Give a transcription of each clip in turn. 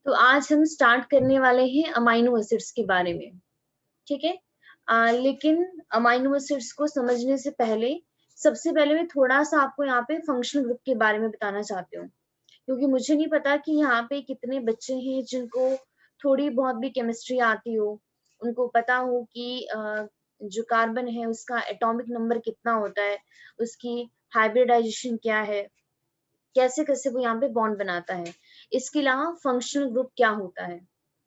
तो आज हम स्टार्ट करने वाले हैं अमाइनो एसिड्स के बारे में, ठीक है। लेकिन अमाइनो एसिड्स को समझने से पहले सबसे पहले मैं थोड़ा सा आपको यहाँ पे फंक्शनल ग्रुप के बारे में बताना चाहती हूँ, क्योंकि मुझे नहीं पता कि यहाँ पे कितने बच्चे हैं जिनको थोड़ी बहुत भी केमिस्ट्री आती हो, उनको पता हो कि जो कार्बन है उसका एटॉमिक नंबर कितना होता है, उसकी हाइब्रिडाइजेशन क्या है, कैसे कैसे वो यहाँ पे बॉन्ड बनाता है, इसके अलावा फंक्शनल ग्रुप क्या होता है,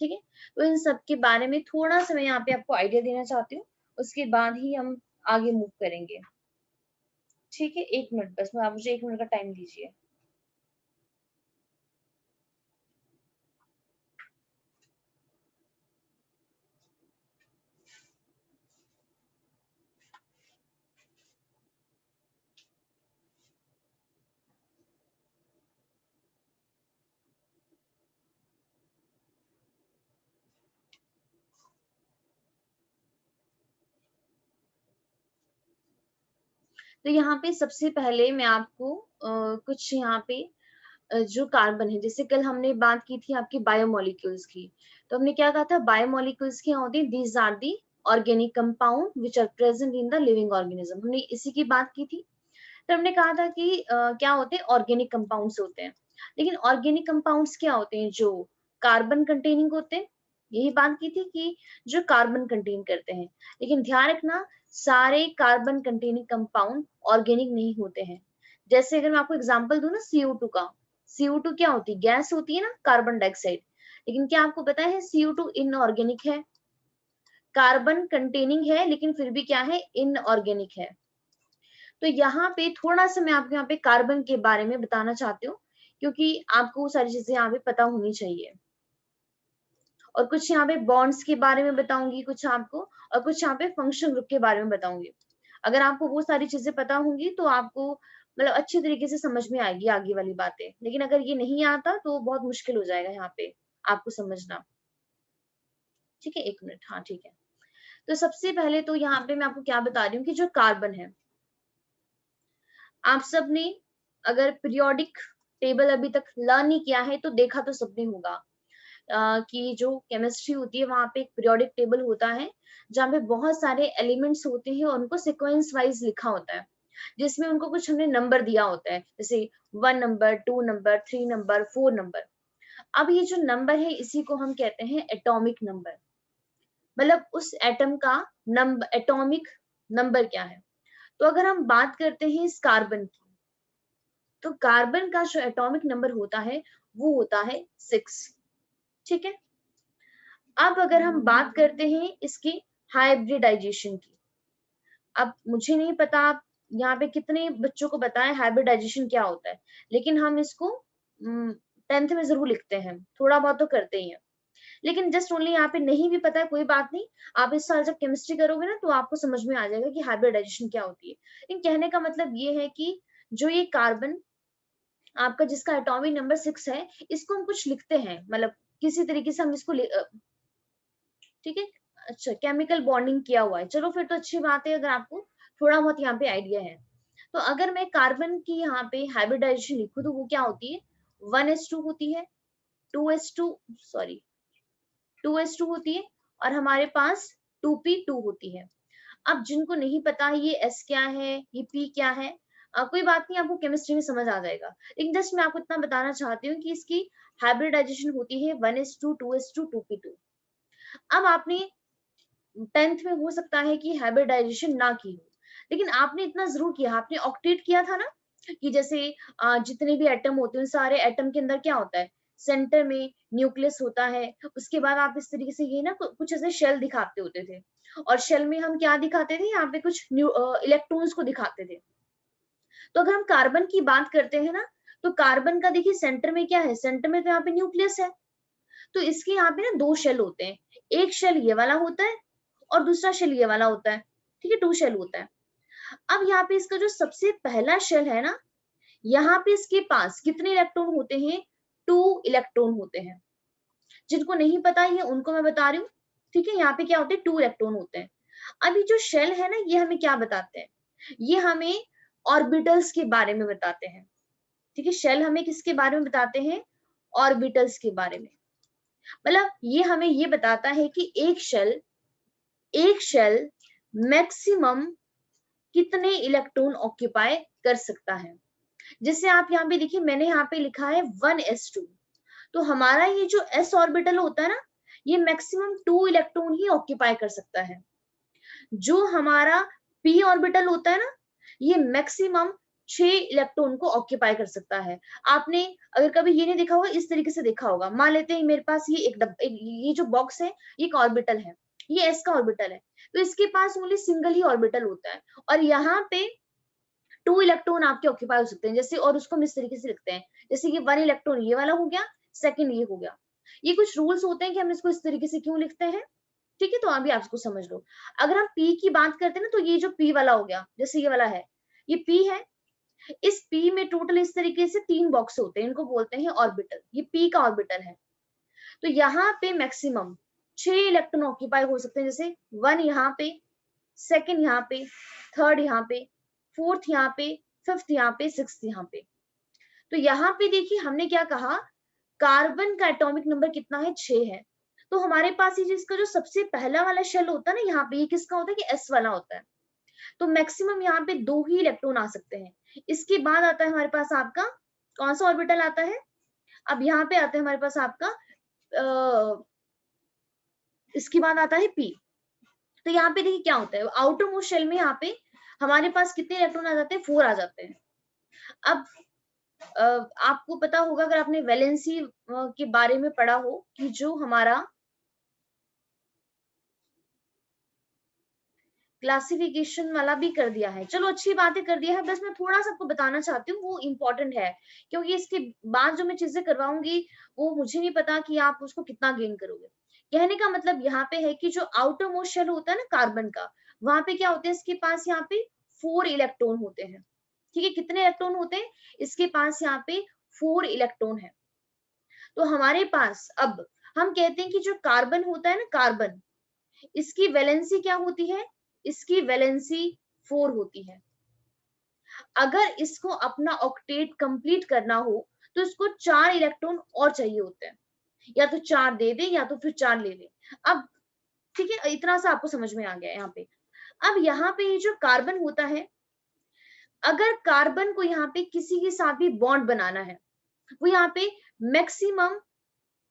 ठीक है। तो इन सब के बारे में थोड़ा सा मैं यहाँ पे आपको आइडिया देना चाहती हूँ, उसके बाद ही हम आगे मूव करेंगे, ठीक है। 1 मिनट बस, मैं आप मुझे 1 मिनट का टाइम दीजिए। तो यहाँ पे सबसे पहले मैं आपको कुछ यहाँ पे जो कार्बन है, जैसे कल हमने बात की थी आपकी बायोमोलिक्यूल्स की, तो हमने क्या कहा था, बायोमोलिक्यूल्स क्या होती है, these are the organic compound which are present in the living organism, हमने इसी की बात की थी। तो हमने कहा था कि क्या होते हैं, ऑर्गेनिक कंपाउंड्स होते हैं। लेकिन ऑर्गेनिक कंपाउंड्स क्या होते हैं, जो कार्बन कंटेनिंग होते हैं, यही बात की थी कि जो कार्बन कंटेन करते हैं। लेकिन ध्यान रखना, सारे कार्बन कंटेनिंग कंपाउंड ऑर्गेनिक नहीं होते हैं। जैसे अगर मैं आपको एग्जांपल दूं ना, CO2 का, CO2 क्या होती है, गैस होती है ना, कार्बन डाइऑक्साइड। लेकिन क्या आपको पता है CO2 इनऑर्गेनिक है, कार्बन कंटेनिंग है, लेकिन फिर भी क्या है, इनऑर्गेनिक है। तो यहाँ पे थोड़ा सा मैं आपको यहाँ पे कार्बन के बारे में बताना चाहती हूँ, क्योंकि आपको वो सारी चीजें यहाँ पे पता होनी चाहिए। और कुछ यहाँ पे बॉन्ड्स के बारे में बताऊंगी कुछ आपको, और कुछ यहाँ पे फंक्शन ग्रुप के बारे में बताऊंगी। अगर आपको वो सारी चीजें पता होंगी तो आपको मतलब अच्छी तरीके से समझ में आएगी आगे वाली बातें। लेकिन अगर ये नहीं आता तो बहुत मुश्किल हो जाएगा यहाँ पे आपको समझना, ठीक है। 1 मिनट, हाँ ठीक है। तो सबसे पहले तो यहाँ पे मैं आपको क्या बता रही हूँ कि जो कार्बन है, आप सबने अगर पीरियोडिक टेबल अभी तक लर्न नहीं किया है तो देखा तो सबने होगा, कि जो केमिस्ट्री होती है वहां पे एक पीरियोडिक टेबल होता है, जहाँ पे बहुत सारे एलिमेंट्स होते हैं और उनको सिक्वेंस वाइज लिखा होता है, जिसमें उनको कुछ हमने नंबर दिया होता है, जैसे 1 नंबर, 2 नंबर, 3 नंबर, 4 नंबर। अब ये जो नंबर है इसी को हम कहते हैं एटॉमिक नंबर, मतलब उस एटम का नंबर, एटॉमिक नंबर क्या है। तो अगर हम बात करते हैं इस कार्बन की, तो कार्बन का जो एटॉमिक नंबर होता है वो होता है 6, ठीक है। अब अगर हम बात करते हैं इसकी हाइब्रिडाइजेशन की, अब मुझे नहीं पता आप यहाँ पे कितने बच्चों को पता है हाइब्रिडाइजेशन क्या होता है, लेकिन हम इसको 10th में जरूर लिखते हैं, थोड़ा बहुत तो करते ही हैं। लेकिन जस्ट ओनली यहाँ पे नहीं भी पता है कोई बात नहीं, आप इस साल जब केमिस्ट्री करोगे ना तो आपको समझ में आ जाएगा कि हाइब्रिडाइजेशन क्या होती है। लेकिन कहने का मतलब ये है कि जो ये कार्बन आपका जिसका एटॉमिक नंबर 6 है, इसको हम कुछ लिखते हैं, मतलब किसी तरीके से हम इसको ठीक है। अच्छा, केमिकल बॉन्डिंग किया हुआ है, चलो फिर तो अच्छी बात है अगर आपको थोड़ा बहुत यहाँ पे आइडिया है। तो अगर मैं कार्बन की यहाँ पे हाइब्रिडाइजेशन लिखूं तो वो क्या होती है, 1s2 होती है, 2s2, सॉरी 2s2 होती है, और हमारे पास 2p2 होती है। अब जिनको नहीं पता ये S क्या है, ये P क्या है, कोई बात नहीं, आपको केमिस्ट्री में समझ आ जाएगा। लेकिन जस्ट मैं आपको इतना बताना चाहती हूँ कि इसकी हाइब्रिडाइजेशन होती है 1s2, 2s2, 2p2। अब आपने 10th में हो सकता है कि हाइब्रिडाइजेशन ना की हो, लेकिन आपने इतना जरूर किया, आपने ऑक्टेट किया था ना, कि जैसे जितने भी एटम होते हैं सारे एटम के अंदर क्या होता है, सेंटर में न्यूक्लियस होता है, उसके बाद आप इस तरीके से ये ना कुछ ऐसे शेल दिखाते होते थे, और शेल में हम क्या दिखाते थे, यहाँ पे कुछ इलेक्ट्रॉन्स को दिखाते थे। तो अगर हम कार्बन की बात करते हैं ना, तो कार्बन का देखिए सेंटर में क्या है, सेंटर में तो यहाँ पे न्यूक्लियस है। तो इसके यहाँ पे ना 2 शेल होते हैं, एक शेल ये वाला होता है और दूसरा शेल ये वाला होता है, ठीक है, 2 शेल होता है। अब यहाँ पे इसका जो सबसे पहला शेल है ना, यहाँ पे इसके पास कितने इलेक्ट्रॉन होते हैं, 2 इलेक्ट्रॉन होते हैं। जिनको नहीं पता ये उनको मैं बता रही हूँ, ठीक है। यहाँ पे क्या होते हैं, 2 इलेक्ट्रॉन होते हैं। अभी जो शेल है ना, ये हमें क्या बताते हैं, ये हमें ऑर्बिटल्स के बारे में बताते हैं, ठीक है। शेल हमें किसके बारे में बताते हैं, ऑर्बिटल्स के बारे में। मतलब ये हमें ये बताता है कि एक शेल मैक्सिमम कितने इलेक्ट्रॉन ऑक्यूपाई कर सकता है। जैसे आप यहाँ पे देखिए, मैंने यहाँ पे लिखा है 1s2, तो हमारा ये जो s ऑर्बिटल होता है ना, ये मैक्सिमम 2 इलेक्ट्रॉन ही ऑक्यूपाई कर सकता है। जो हमारा p ऑर्बिटल होता है ना, ये मैक्सिमम 6 इलेक्ट्रॉन को ऑक्यूपाई कर सकता है। आपने अगर कभी ये नहीं देखा होगा, इस तरीके से देखा होगा, मान लेते हैं मेरे पास ये ये जो बॉक्स है, ये एक ऑर्बिटल है, ये s का ऑर्बिटल है, तो इसके पास ओनली सिंगल ही ऑर्बिटल होता है, और यहाँ पे 2 इलेक्ट्रॉन आपके ऑक्यूपाई हो सकते हैं। जैसे, और उसको हम इस तरीके से लिखते हैं, जैसे कि 1 इलेक्ट्रॉन ये वाला हो गया, सेकंड ये हो गया। ये कुछ रूल्स होते हैं कि हम इसको इस तरीके से क्यों लिखते हैं, ठीक है, तो अभी आप इसको समझ लो। अगर हम P की बात करते हैं ना, तो ये जो P वाला हो गया, जैसे ये वाला है, ये P है, इस P में टोटल इस तरीके से 3 बॉक्स होते हैं, इनको बोलते हैं ऑर्बिटल, ये P का ऑर्बिटल है। तो यहाँ पे मैक्सिमम 6 इलेक्ट्रॉन ऑक्यूपाई हो सकते हैं, जैसे 1 यहाँ पे, सेकंड यहाँ पे, थर्ड यहाँ पे, फोर्थ यहाँ पे, फिफ्थ यहाँ पे, सिक्स्थ यहाँ पे। तो यहाँ पे देखिए हमने क्या कहा, कार्बन का एटॉमिक नंबर कितना है, 6 है। तो हमारे पास ये जिसका जो सबसे पहला वाला शेल होता है ना, यहाँ पे ये किसका होता है कि s वाला होता है। तो मैक्सिमम यहाँ पे 2 ही इलेक्ट्रॉन आ सकते हैं। इसके बाद आता है हमारे पास आपका कौन सा ऑर्बिटल आता है, अब यहाँ पे आता है हमारे पास आपका इसके बाद आता है p। तो यहाँ पे देखिए क्या होता है, आउटर मोस्ट शेल में यहाँ पे हमारे पास कितने इलेक्ट्रॉन आ जाते हैं, 4 आ जाते हैं। अब आपको पता होगा, अगर आपने वैलेंसी के बारे में पढ़ा हो, कि जो हमारा क्लासिफिकेशन वाला भी कर दिया है, चलो अच्छी बातें कर दिया है, बस मैं थोड़ा सा आपको बताना चाहती हूँ, वो इम्पोर्टेंट है, क्योंकि इसके बाद जो मैं चीजें करवाऊंगी वो मुझे नहीं पता कि आप उसको कितना गेन करोगे। कहने का मतलब यहाँ पे है कि जो आउटर मोस्ट शेल होता है ना कार्बन का, वहां पे क्या होता है, इसके पास यहाँ पे 4 इलेक्ट्रॉन होते हैं, ठीक है, कितने इलेक्ट्रॉन होते हैं, इसके पास यहाँ पे 4 इलेक्ट्रॉन है। तो हमारे पास अब हम कहते हैं कि जो कार्बन होता है ना, कार्बन, इसकी वैलेंसी क्या होती है, इसकी वैलेंसी 4 होती है। अगर इसको अपना ऑक्टेट कंप्लीट करना हो तो इसको 4 इलेक्ट्रॉन और चाहिए होते हैं, या तो 4 दे दे या तो फिर 4 ले ले। अब ठीक है, इतना सा आपको समझ में आ गया यहाँ पे। अब यहाँ पे ये जो कार्बन होता है, अगर कार्बन को यहाँ पे किसी के साथ भी बॉन्ड बनाना है, वो यहाँ पे मैक्सिमम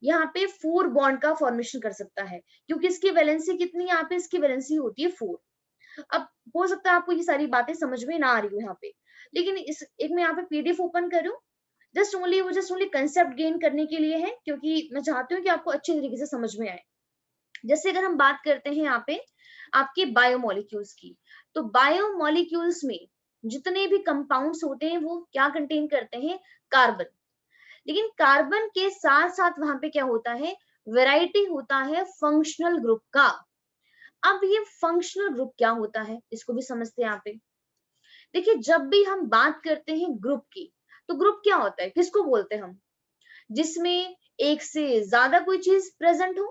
यहाँ पे 4 बॉन्ड का फॉर्मेशन कर सकता है, क्योंकि इसकी वैलेंसी कितनी, यहाँ पे इसकी वैलेंसी होती है 4। अब हो सकता है आपको ये सारी बातें समझ में ना आ रही हो यहाँ पे, लेकिन इस एक मैं यहाँ पे पीडीएफ ओपन करूँ, जस्ट ओनली कंसेप्ट गेन करने के लिए है, क्योंकि मैं चाहती हूँ कि आपको अच्छे तरीके से समझ में आए। जैसे अगर हम बात करते हैं यहाँ पे आपके बायोमोलिक्यूल्स की, तो बायोमोलिक्यूल्स में जितने भी कंपाउंड्स होते हैं वो क्या कंटेन करते हैं, कार्बन। लेकिन कार्बन के साथ साथ वहां पे क्या होता है, वैरायटी होता है फंक्शनल ग्रुप का। अब ये फंक्शनल ग्रुप क्या होता है, इसको भी समझते हैं यहाँ पे। देखिए, जब भी हम बात करते हैं ग्रुप की, तो ग्रुप क्या होता है, किसको बोलते हैं हम, जिसमें एक से ज्यादा कोई चीज प्रेजेंट हो।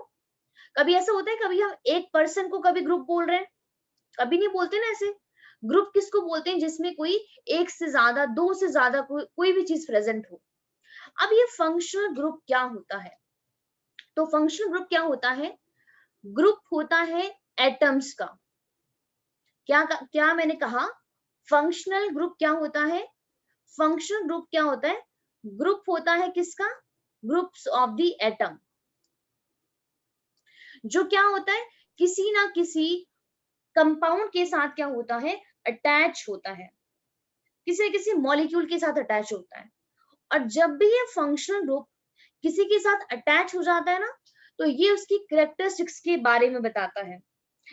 कभी ऐसा होता है, कभी हम एक पर्सन को कभी ग्रुप बोल रहे हैं, कभी नहीं बोलते ना ऐसे। ग्रुप किसको बोलते हैं, जिसमें कोई एक से ज्यादा, दो से ज्यादा कोई भी चीज प्रेजेंट हो। अब ये फंक्शनल ग्रुप क्या होता है, तो फंक्शनल ग्रुप क्या होता है, ग्रुप होता है एटम्स का। क्या मैंने कहा, फंक्शनल ग्रुप क्या होता है, फंक्शनल ग्रुप क्या होता है, ग्रुप होता है किसका, ग्रुप्स ऑफ द एटम। जो क्या होता है, किसी ना किसी कंपाउंड के साथ क्या होता है, अटैच होता है, किसी न किसी मॉलिक्यूल के साथ अटैच होता है। और जब भी ये फंक्शनल ग्रुप किसी के साथ अटैच हो जाता है ना, तो ये उसकी कैरेक्टरिस्टिक्स के बारे में बताता है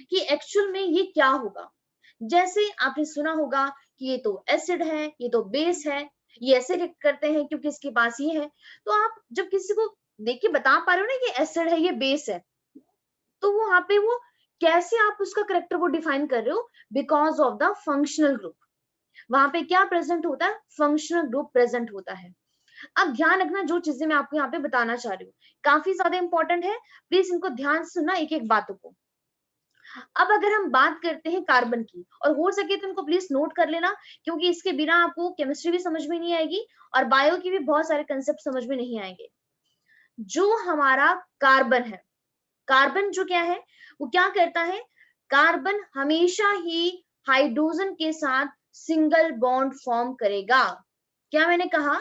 कि एक्चुअल में ये क्या होगा। जैसे आपने सुना होगा कि ये तो एसिड है, ये तो बेस है, ये ऐसे करते हैं क्योंकि इसके पास ये है। तो आप जब किसी को देख के बता पा रहे हो ना, ये एसिड है, ये बेस है, तो वो वहां पे वो कैसे आप उसका करेक्टर को डिफाइन कर रहे हो, because of the functional group. वहां पे क्या प्रेजेंट होता है, फंक्शनल ग्रुप प्रेजेंट होता है। अब ध्यान रखना, जो चीजें मैं आपको यहाँ पे बताना चाह रही हूँ काफी ज्यादा इंपॉर्टेंट है, प्लीज इनको ध्यान से सुनना, एक एक बातों को। अब अगर हम बात करते हैं कार्बन की, और हो सके तो इनको प्लीज नोट कर लेना, क्योंकि इसके बिना आपको केमिस्ट्री भी समझ में नहीं आएगी और बायो की भी बहुत सारे कंसेप्ट समझ में नहीं आएंगे। जो हमारा कार्बन है, कार्बन जो क्या है, वो क्या करता है, कार्बन हमेशा ही हाइड्रोजन के साथ सिंगल बॉन्ड फॉर्म करेगा। क्या मैंने कहा,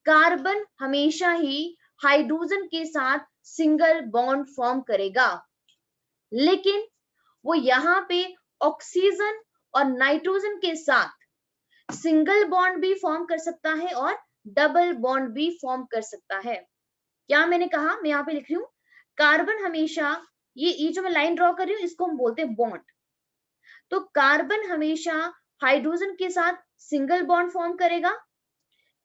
कार्बन हमेशा ही हाइड्रोजन के साथ सिंगल बॉन्ड फॉर्म करेगा, लेकिन वो यहाँ पे ऑक्सीजन और नाइट्रोजन के साथ सिंगल बॉन्ड भी फॉर्म कर सकता है और डबल बॉन्ड भी फॉर्म कर सकता है। क्या मैंने कहा, मैं यहाँ पे लिख रही हूँ, कार्बन हमेशा, ये जो मैं लाइन ड्रॉ कर रही हूँ इसको हम बोलते हैं बॉन्ड। तो कार्बन हमेशा हाइड्रोजन के साथ सिंगल बॉन्ड फॉर्म करेगा,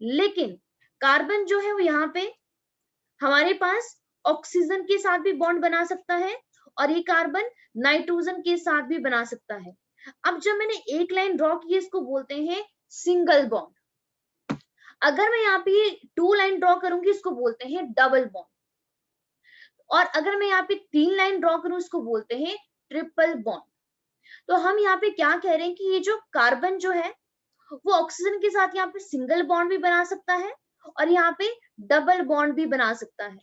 लेकिन कार्बन जो है वो यहाँ पे हमारे पास ऑक्सीजन के साथ भी बॉन्ड बना सकता है और ये कार्बन नाइट्रोजन के साथ भी बना सकता है। अब जब मैंने एक लाइन ड्रॉ की, इसको बोलते हैं सिंगल बॉन्ड। अगर मैं यहाँ पे 2 लाइन ड्रॉ करूंगी, इसको बोलते हैं डबल बॉन्ड। और अगर मैं यहाँ पे 3 लाइन ड्रॉ करूं, इसको बोलते हैं ट्रिपल बॉन्ड। तो हम यहाँ पे क्या कह रहे हैं कि ये जो कार्बन जो है वो ऑक्सीजन के साथ यहाँ पे सिंगल बॉन्ड भी बना सकता है और यहाँ पे डबल बॉन्ड भी बना सकता है।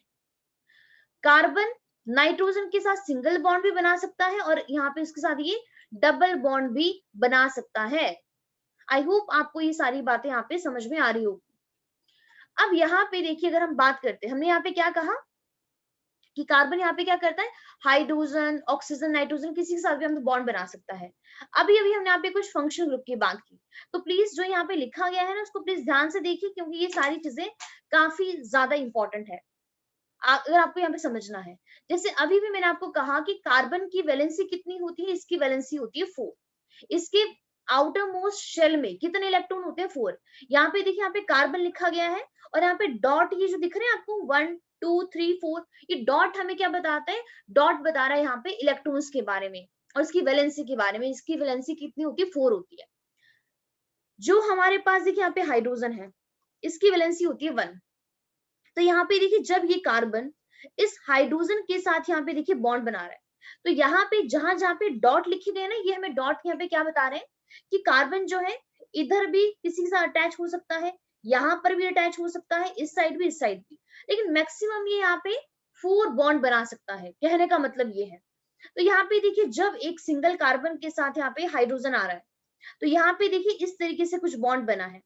कार्बन नाइट्रोजन के साथ सिंगल बॉन्ड भी बना सकता है और यहाँ पे इसके साथ ये डबल बॉन्ड भी बना सकता है। आई होप आपको ये सारी बातें यहाँ पे समझ में आ रही होगी। अब यहाँ पे देखिए, अगर हम बात करते हैं, हमने यहाँ पे क्या कहा कि कार्बन यहाँ पे क्या करता है, हाइड्रोजन, ऑक्सीजन, नाइट्रोजन किसी के साथ भी हम बॉन्ड बना सकता है। अभी अभी हमने यहाँ पे कुछ फंक्शनल ग्रुप की बात की, तो प्लीज जो यहाँ पे लिखा गया है ना, उसको प्लीज ध्यान से देखिए, क्योंकि ये सारी चीजें काफी ज्यादा इंपॉर्टेंट है अगर आपको यहाँ पे समझना है। जैसे अभी भी मैंने आपको कहा कि कार्बन की वैलेंसी कितनी होती है, इसकी वैलेंसी होती है 4। इसके आउटर मोस्ट शेल में कितने इलेक्ट्रॉन होते हैं, 4। यहाँ पे देखिए, यहाँ पे कार्बन लिखा गया है और यहाँ पे डॉट ये जो दिख रहे हैं आपको 1 2 3 4, ये डॉट हमें क्या बताता है, डॉट बता रहा है यहाँ पे इलेक्ट्रॉन्स के बारे में और इसकी वैलेंसी के बारे में। इसकी वैलेंसी कितनी होती है, 4 होती है। जो हमारे पास देखिए यहाँ पे हाइड्रोजन है, इसकी वैलेंसी होती है 1। तो यहाँ पे देखिए, जब ये कार्बन इस हाइड्रोजन के साथ यहाँ पे देखिए बॉन्ड बना रहा है, तो यहाँ पे जहां जहां पे डॉट लिखे गए ना, ये हमें डॉट यहाँ पे क्या बता रहे हैं कि कार्बन जो है इधर भी किसी के साथ अटैच हो सकता है, यहाँ पर भी अटैच हो सकता है, इस साइड भी, इस साइड भी, लेकिन मैक्सिमम ये यहाँ पे 4 बॉन्ड बना सकता है। कहने का मतलब ये है। तो यहाँ पे देखिए, जब एक सिंगल कार्बन के साथ यहाँ पे हाइड्रोजन आ रहा है, तो यहाँ पे देखिए इस तरीके से कुछ बॉन्ड बना है।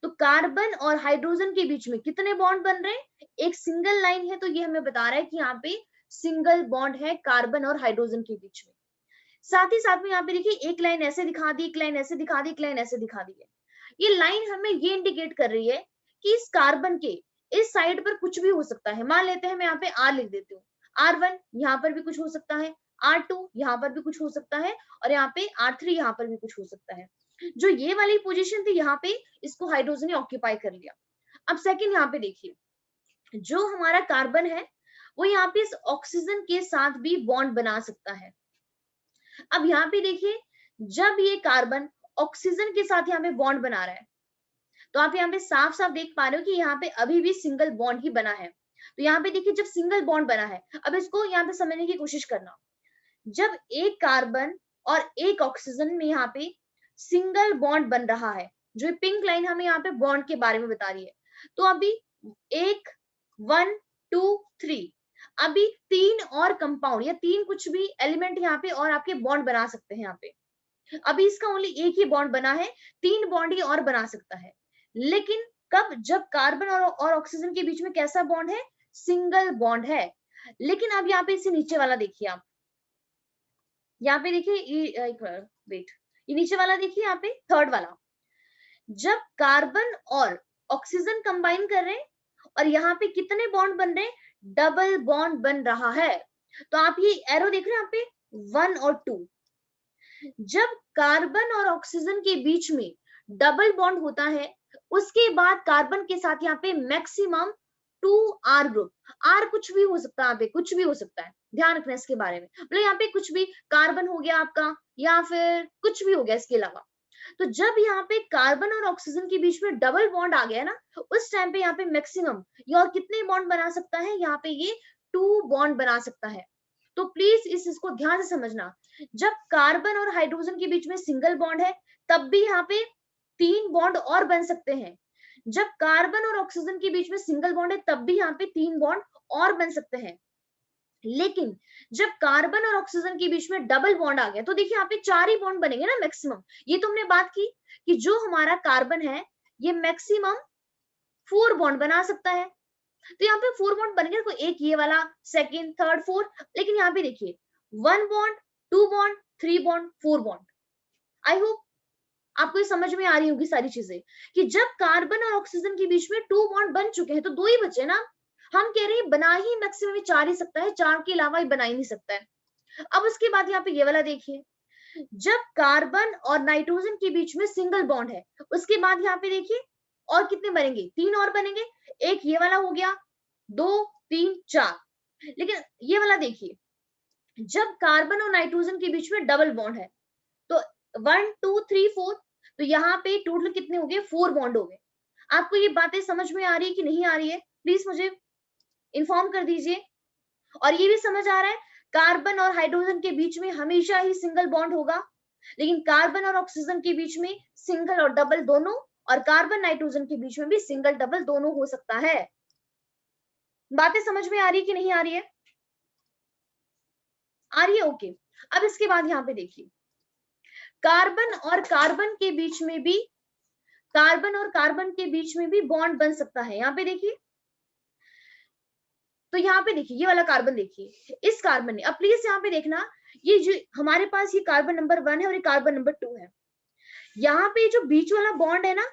तो कार्बन और हाइड्रोजन के बीच में कितने बॉन्ड बन रहे हैं, एक सिंगल लाइन है, तो ये हमें बता रहा है कि यहाँ पे सिंगल बॉन्ड है कार्बन और हाइड्रोजन के बीच में। साथ ही साथ में यहाँ पे देखिए, एक लाइन ऐसे दिखा दी, एक लाइन ऐसे दिखा दी, एक लाइन ऐसे दिखा दी है। ये लाइन हमें ये इंडिकेट कर रही है कि इस कार्बन के इस साइड पर कुछ भी हो सकता है। मान लेते हैं, मैं यहाँ पे R लिख देती हूँ, R1 यहाँ पर भी कुछ हो सकता है, R2 यहाँ पर भी कुछ हो सकता है और यहाँ पे R3 यहाँ पर भी कुछ हो सकता है। जो ये वाली पोजीशन थी, यहाँ पे इसको हाइड्रोजन ने ऑक्यूपाई कर लिया। अब सेकंड यहाँ पे देखिए, जो हमारा कार्बन है वो यहाँ पे इस ऑक्सीजन के साथ भी बॉन्ड बना सकता है। अब यहाँ पे देखिए, जब ये कार्बन ऑक्सीजन के साथ यहाँ पे बॉन्ड बना रहा है, तो आप यहाँ पे साफ साफ देख पा रहे हो कि यहाँ पे अभी भी सिंगल बॉन्ड ही बना है। तो यहाँ पे देखिए, जब सिंगल बॉन्ड बना है, अब इसको यहाँ पे समझने की कोशिश करना। जब एक कार्बन और एक ऑक्सीजन में यहाँ पे सिंगल बॉन्ड बन रहा है, जो पिंक लाइन हमें यहाँ पे बॉन्ड के बारे में बता रही है, तो अभी 1 2 3, अभी 3 और कंपाउंड या 3 कुछ भी एलिमेंट यहाँ पे और आपके बॉन्ड बना सकते हैं। यहाँ पे अभी इसका ओनली एक ही बॉन्ड बना है, 3 बॉन्ड ही और बना सकता है। लेकिन कब, जब कार्बन और ऑक्सीजन के बीच में कैसा बॉन्ड है, सिंगल बॉन्ड है। लेकिन अब यहाँ पे इसे नीचे वाला देखिए, आप यहाँ पे देखिए, वेट, ये नीचे वाला देखिए, यहाँ पे थर्ड वाला, जब कार्बन और ऑक्सीजन कंबाइन कर रहे हैं और यहाँ पे कितने बॉन्ड बन रहे हैं, डबल बॉन्ड बन रहा है। तो आप ये एरो देख रहे हैं यहाँ पे 1 और 2, जब कार्बन और ऑक्सीजन के बीच में डबल बॉन्ड होता है, उसके बाद कार्बन के साथ यहाँ पे मैक्सिमम 2R ग्रुप, R कुछ भी हो सकता है, यहाँ पे कुछ भी हो सकता है, ध्यान रखना इसके बारे में। मतलब यहाँ पे कुछ भी कार्बन हो गया आपका या फिर कुछ भी हो गया इसके अलावा। तो जब यहाँ पे कार्बन और ऑक्सीजन के बीच में डबल बॉन्ड आ गया ना, उस टाइम पे यहाँ पे मैक्सिमम ये और कितने बॉन्ड बना सकता है, यहाँ पे ये 2 बॉन्ड बना सकता है। तो प्लीज इसको ध्यान से समझना, जब कार्बन और हाइड्रोजन के बीच में सिंगल बॉन्ड है, तब भी यहाँ पे 3 बॉन्ड और बन सकते हैं। जब कार्बन और ऑक्सीजन के बीच में सिंगल बॉन्ड है तब भी यहाँ पे 3 बॉन्ड और बन सकते हैं, लेकिन जब कार्बन और ऑक्सीजन के बीच में डबल बॉन्ड आ गया तो देखिए यहाँ पे 4 ही बॉन्ड बनेंगे ना मैक्सिमम। ये तुमने बात की कि जो हमारा कार्बन है ये मैक्सिमम 4 बॉन्ड बना सकता है, तो यहाँ पे 4 बॉन्ड बनेंगे, तो एक ये वाला, सेकंड, थर्ड, फोर्थ, लेकिन यहाँ पे देखिए 1 bond, 2 bond, 3 bond, 4 bond. I hope आपको ये समझ में आ रही होगी सारी चीजें कि जब कार्बन और ऑक्सीजन के बीच में 2 बॉन्ड बन चुके हैं तो 2 ही बचे ना। हम कह रहे हैं बना ही मैक्सिमम 4 ही सकता है, 4 के अलावा ही बना ही नहीं सकता है। अब उसके बाद यहाँ पे ये वाला देखिए, जब कार्बन और नाइट्रोजन के बीच में सिंगल बॉन्ड है उसके बाद यहाँ पे देखिए और कितने बनेंगे, 3 और बनेंगे। एक ये वाला हो गया, 2, 3, 4। लेकिन ये वाला देखिए, जब कार्बन और नाइट्रोजन के बीच में डबल बॉन्ड है तो 1, 2, 3, 4, तो यहाँ पे टोटल कितने हो गए, 4 बॉन्ड हो गए। आपको ये बातें समझ में आ रही है कि नहीं आ रही है, प्लीज मुझे इन्फॉर्म कर दीजिए। और ये भी समझ आ रहा है कार्बन और हाइड्रोजन के बीच में हमेशा ही सिंगल बॉन्ड होगा, लेकिन कार्बन और ऑक्सीजन के बीच में सिंगल और डबल दोनों, और कार्बन नाइट्रोजन के बीच में भी सिंगल डबल दोनों हो सकता है। बातें समझ में आ रही है कि नहीं आ रही है? आ रही है, ओके। अब इसके बाद यहाँ पे देखिए, कार्बन और कार्बन के बीच में भी, कार्बन और कार्बन के बीच में भी बॉन्ड बन सकता है। यहाँ पे देखिए, तो यहाँ पे देखिए ये वाला कार्बन देखिए, इस कार्बन ने, अब प्लीज यहाँ पे देखना, ये जो हमारे पास ये कार्बन नंबर 1 है और ये कार्बन नंबर 2 है, यहाँ पे जो बीच वाला बॉन्ड है ना,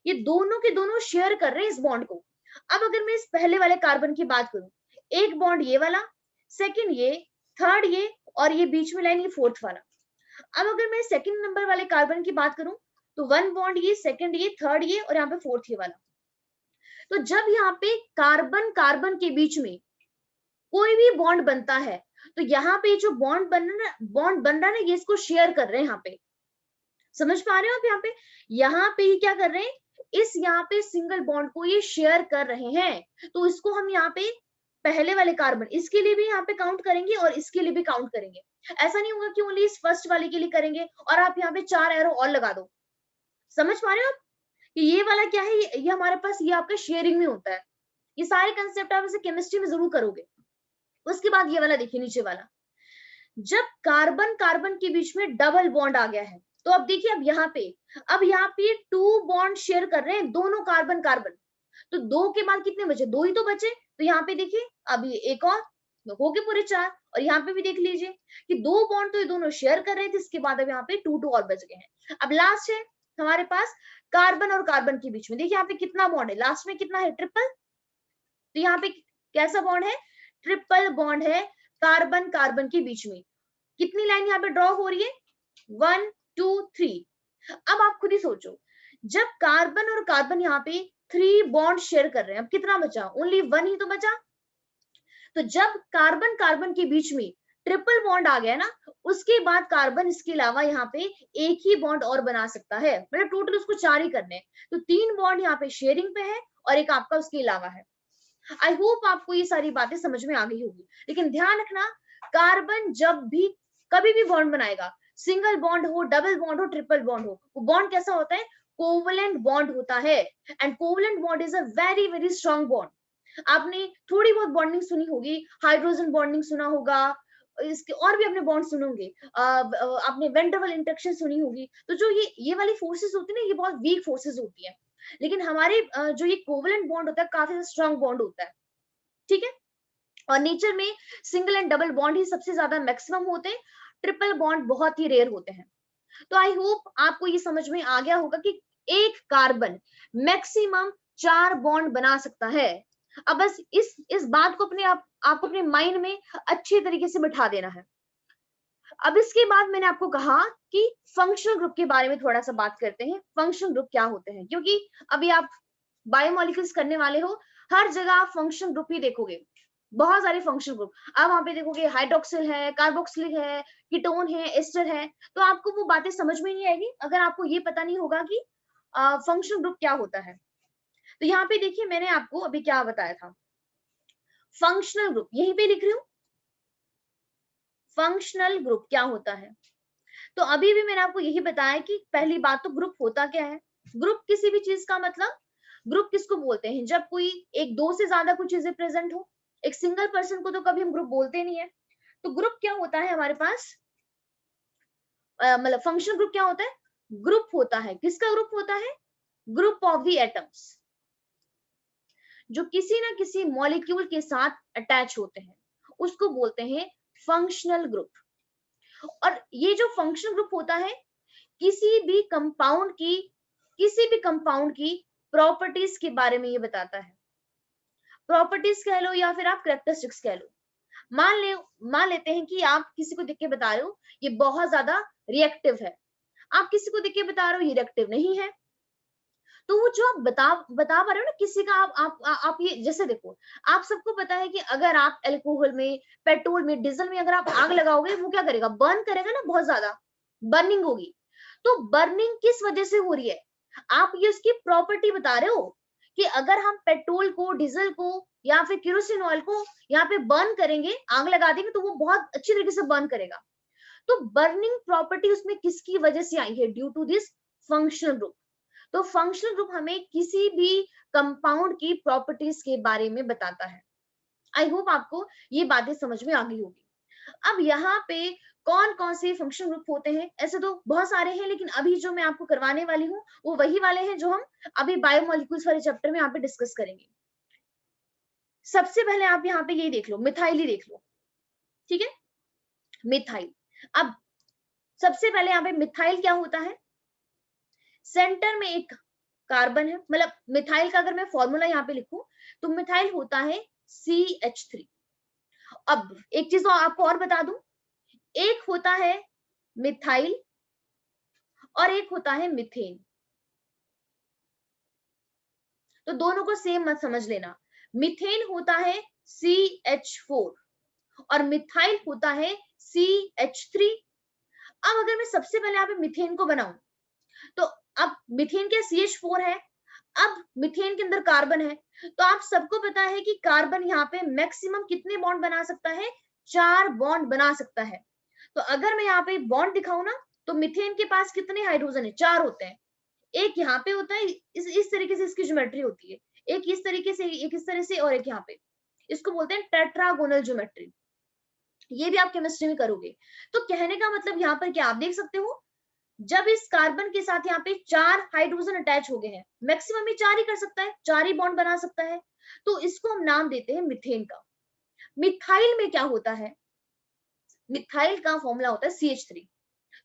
ये दोनों के दोनों शेयर कर रहे हैं इस बॉन्ड को। अब अगर मैं इस पहले वाले कार्बन की बात करूं, एक बॉन्ड ये वाला, सेकंड ये, थर्ड ये, और ये बीच में लाइन ये फोर्थ वाला। अब अगर मैं सेकंड नंबर वाले कार्बन की बात करूं तो 1 बॉन्ड ये, सेकंड ये, थर्ड ये, और यहाँ पे फोर्थ ये वाला। तो जब यहाँ पे कार्बन कार्बन के बीच में कोई भी बॉन्ड बनता है तो यहाँ पे जो बॉन्ड बन रहा है ना, ये इसको शेयर कर रहे हैं। यहाँ पे समझ पा रहे हो आप? यहाँ पे ही क्या कर रहे हैं, इस यहाँ पे सिंगल बॉन्ड को ये शेयर कर रहे हैं, तो इसको हम यहाँ पे पहले वाले कार्बन, इसके लिए भी यहाँ पे काउंट करेंगे और इसके लिए भी काउंट करेंगे। ऐसा नहीं होगा कि ओनली इस फर्स्ट वाले के लिए करेंगे और आप यहाँ पे 4 एरो और लगा दो। समझ पा रहे हो आप कि ये वाला क्या है, ये हमारे पास ये आपका शेयरिंग में होता है। ये सारे कंसेप्ट आप इसे केमिस्ट्री में जरूर करोगे। उसके बाद ये वाला देखिए, नीचे वाला, जब कार्बन कार्बन के बीच में डबल बॉन्ड आ गया है तो अब देखिए, अब यहाँ पे 2 बॉन्ड शेयर कर रहे हैं दोनों कार्बन कार्बन, तो 2 के बाद कितने बचे, 2 ही तो बचे। तो यहाँ पे देखिए अब ये एक और, हो गए पूरे 4। और यहाँ पे भी देख लीजिए कि 2 बॉन्ड तो ये दोनों शेयर कर रहे थे, इसके बाद अब यहाँ पे 2 और बच गए हैं। अब लास्ट है हमारे पास कार्बन और कार्बन के बीच में, देखिए यहाँ पे कितना बॉन्ड है, लास्ट में कितना है, ट्रिपल। तो यहाँ पे कैसा बॉन्ड है, ट्रिपल बॉन्ड है कार्बन कार्बन के बीच में। कितनी लाइन यहाँ पे ड्रॉ हो रही है, 1, 2, 3। अब आप खुद ही सोचो, जब कार्बन और कार्बन यहाँ पे 3 बॉन्ड शेयर कर रहे हैं, अब कितना बचा, ओनली 1 ही तो बचा। तो जब कार्बन कार्बन के बीच में ट्रिपल बॉन्ड आ गया ना, उसके बाद कार्बन इसके अलावा यहाँ पे एक ही बॉन्ड और बना सकता है, मतलब टोटल उसको 4 ही करने हैं। तो 3 बॉन्ड यहाँ पे शेयरिंग पे है और एक आपका उसके अलावा है। आई होप आपको ये सारी बातें समझ में आ गई होगी। लेकिन ध्यान रखना, कार्बन जब भी कभी भी बॉन्ड बनाएगा, सिंगल बॉन्ड हो, डबल बॉन्ड हो, ट्रिपल बॉन्ड हो, वो बॉन्ड कैसा होता है, कोवलेंट बॉन्ड होता है। And covalent bond is a very very strong bond. आपने थोड़ी बहुत बॉन्डिंग सुनी होगी, हाइड्रोजन बॉन्डिंग सुना होगा, इसके और भी आपने बॉन्ड सुने होंगे, आपने वेंडरवल इंटरेक्शन सुनी होगी। तो जो ये वाली फोर्सेस होती है ना, ये बहुत वीक फोर्सेस होती है, लेकिन हमारे जो ये कोवलेंट बॉन्ड होता है काफी स्ट्रॉन्ग बॉन्ड होता है। ठीक है, और नेचर में सिंगल एंड डबल बॉन्ड ही सबसे ज्यादा मैक्सिमम होते हैं, ट्रिपल बॉन्ड बहुत ही रेयर होते हैं। तो आई होप आपको ये समझ में आ गया होगा कि एक कार्बन मैक्सिमम 4 बॉन्ड बना सकता है। अब बस इस बात को आपको अपने माइंड में अच्छे तरीके से बिठा देना है। अब इसके बाद मैंने आपको कहा कि फंक्शनल ग्रुप के बारे में थोड़ा सा बात करते हैं। फंक्शनल ग्रुप क्या होते हैं, क्योंकि अभी आप बायोमोलिक्यूल्स करने वाले हो, हर जगह आप फंक्शनल ग्रुप ही देखोगे, बहुत सारे फंक्शनल ग्रुप। अब वहां पे देखोगे हाइड्रोक्सिल है, कार्बोक्सिलिक है, कीटोन है, एस्टर है, तो आपको वो बातें समझ में नहीं आएगी अगर आपको ये पता नहीं होगा कि फंक्शनल ग्रुप क्या होता है। तो यहाँ पे देखिए, मैंने आपको अभी क्या बताया था, फंक्शनल ग्रुप यहीं पे लिख रही हूँ, फंक्शनल ग्रुप क्या होता है। तो अभी भी मैंने आपको यही बताया कि पहली बात तो ग्रुप होता क्या है। ग्रुप किसी भी चीज का मतलब ग्रुप किसको बोलते हैं? जब कोई एक दो से ज्यादा कुछ चीजें प्रेजेंट हो। एक सिंगल पर्सन को तो कभी हम ग्रुप बोलते नहीं है। तो ग्रुप क्या होता है हमारे पास, मतलब फंक्शनल ग्रुप क्या होता है? ग्रुप होता है, किसका ग्रुप होता है? ग्रुप ऑफ द एटम्स, जो किसी ना किसी मॉलिक्यूल के साथ अटैच होते हैं, उसको बोलते हैं फंक्शनल ग्रुप। और ये जो फंक्शनल ग्रुप होता है, किसी भी कंपाउंड की किसी भी कंपाउंड की प्रॉपर्टीज के बारे में ये बताता है। प्रॉपर्टीज कह लो या फिर आप कैरेक्टरिस्टिक्स कह लो। मान लेते हैं कि आप किसी को देख के बता रहे हो ये बहुत ज्यादा रिएक्टिव है, आप किसी को देख के बता रहे हो ये रिएक्टिव नहीं है। तो वो जो आप बता पा रहे हो ना किसी का, आप ये जैसे देखो, आप सबको पता है कि अगर आप अल्कोहल में, पेट्रोल में, डीजल में अगर आप आग लगाओगे, वो क्या करेगा? बर्न करेगा ना, बहुत ज्यादा बर्निंग होगी। तो बर्निंग किस वजह से हो रही है? आप ये उसकी प्रॉपर्टी बता रहे हो कि अगर हम पेट्रोल को, डीजल को या फिर केरोसिन ऑयल को यहाँ पे बर्न करेंगे, आग लगा देंगे, तो वो बहुत अच्छी तरीके से बर्न करेगा। तो बर्निंग प्रॉपर्टी उसमें किसकी वजह से आई है? Due to this functional group. तो फंक्शनल ग्रुप हमें किसी भी कंपाउंड की प्रॉपर्टीज के बारे में बताता है। आई होप आपको ये बातें समझ में आ गई होगी। अब यहाँ पे कौन कौन से फंक्शनल ग्रुप होते हैं? ऐसे तो बहुत सारे हैं, लेकिन अभी जो मैं आपको करवाने वाली हूँ वो वही वाले हैं जो हम अभी बायोमोलिक्यूल्स वाले चैप्टर में यहाँ पे डिस्कस करेंगे। सबसे पहले आप यहाँ पे ये देख लो, मिथाइल ही देख लो, ठीक है? मिथाइल। अब सबसे पहले यहाँ पे मिथाइल क्या होता है? सेंटर में एक कार्बन है, मतलब मिथाइल का अगर मैं फॉर्मूला यहाँ पे लिखूं तो मिथाइल होता है CH3। अब एक चीज आपको और बता दूं, एक होता है मिथाइल और एक होता है मिथेन। तो दोनों को सेम मत समझ लेना। मिथेन होता है CH4 और मिथाइल होता है CH3। अब अगर मैं सबसे पहले यहाँ पे मिथेन को बनाऊं, तो अब मिथेन क्या CH4 है, अब मिथेन के अंदर कार्बन है, तो आप सबको पता है कि कार्बन यहाँ पे मैक्सिमम कितने बॉन्ड बना सकता है? 4 बॉन्ड बना सकता है। तो अगर मैं यहाँ पे बॉन्ड दिखाऊं ना, तो मिथेन के पास कितने हाइड्रोजन है? 4 होते हैं। एक यहाँ पे होता है, इस तरीके से इसकी ज्योमेट्री होती है, एक इस तरीके से, एक इस तरह से, और एक यहाँ पे। इसको बोलते हैं टेट्रागोनल ज्योमेट्री। ये भी आप केमिस्ट्री में करोगे। तो कहने का मतलब यहाँ पर क्या आप देख सकते हो, जब इस कार्बन के साथ यहाँ पे 4 हाइड्रोजन अटैच हो गए हैं, मैक्सिमम ही 4 ही कर सकता है, 4 ही बॉन्ड बना सकता है, तो इसको हम नाम देते हैं मिथेन का। मिथाइल में क्या होता है? मिथाइल का फॉर्मूला होता है CH3।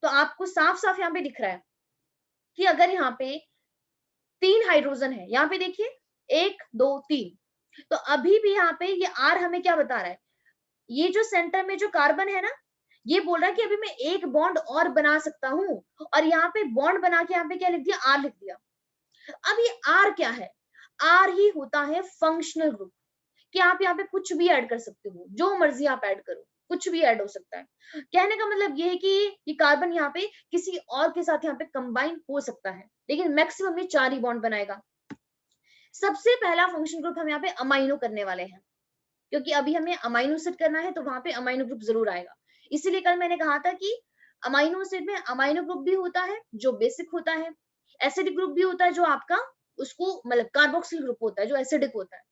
तो आपको साफ साफ यहाँ पे दिख रहा है कि अगर यहाँ पे 3 हाइड्रोजन है, यहाँ पे देखिए 1 2 3, तो अभी भी यहाँ पे ये R हमें क्या बता रहा है? ये जो सेंटर में जो कार्बन है ना, ये बोल रहा है कि अभी मैं एक बॉन्ड और बना सकता हूं, और यहाँ पे बॉन्ड बना के यहाँ पे क्या लिख दिया? R लिख दिया। अब ये R क्या है? R ही होता है फंक्शनल ग्रुप, कि आप यहाँ पे कुछ भी ऐड कर सकते हो, जो मर्जी आप ऐड करो, कुछ भी ऐड हो सकता है। कहने का मतलब ये है कि ये कार्बन यहाँ पे किसी और के साथ यहाँ पे कंबाइन हो सकता है, लेकिन मैक्सिमम में 4 ही बॉन्ड बनाएगा। सबसे पहला फंक्शन ग्रुप हम यहाँ पे अमाइनो करने वाले हैं, क्योंकि अभी हमें अमाइनो एसिड करना है, तो वहां पे अमाइनो ग्रुप जरूर आएगा। इसीलिए कल मैंने कहा था कि अमाइनो एसिड में अमाइनो ग्रुप भी होता है जो बेसिक होता है, एसिडिक ग्रुप भी होता है जो आपका उसको मतलब कार्बोक्सिल ग्रुप होता है जो एसिडिक होता है।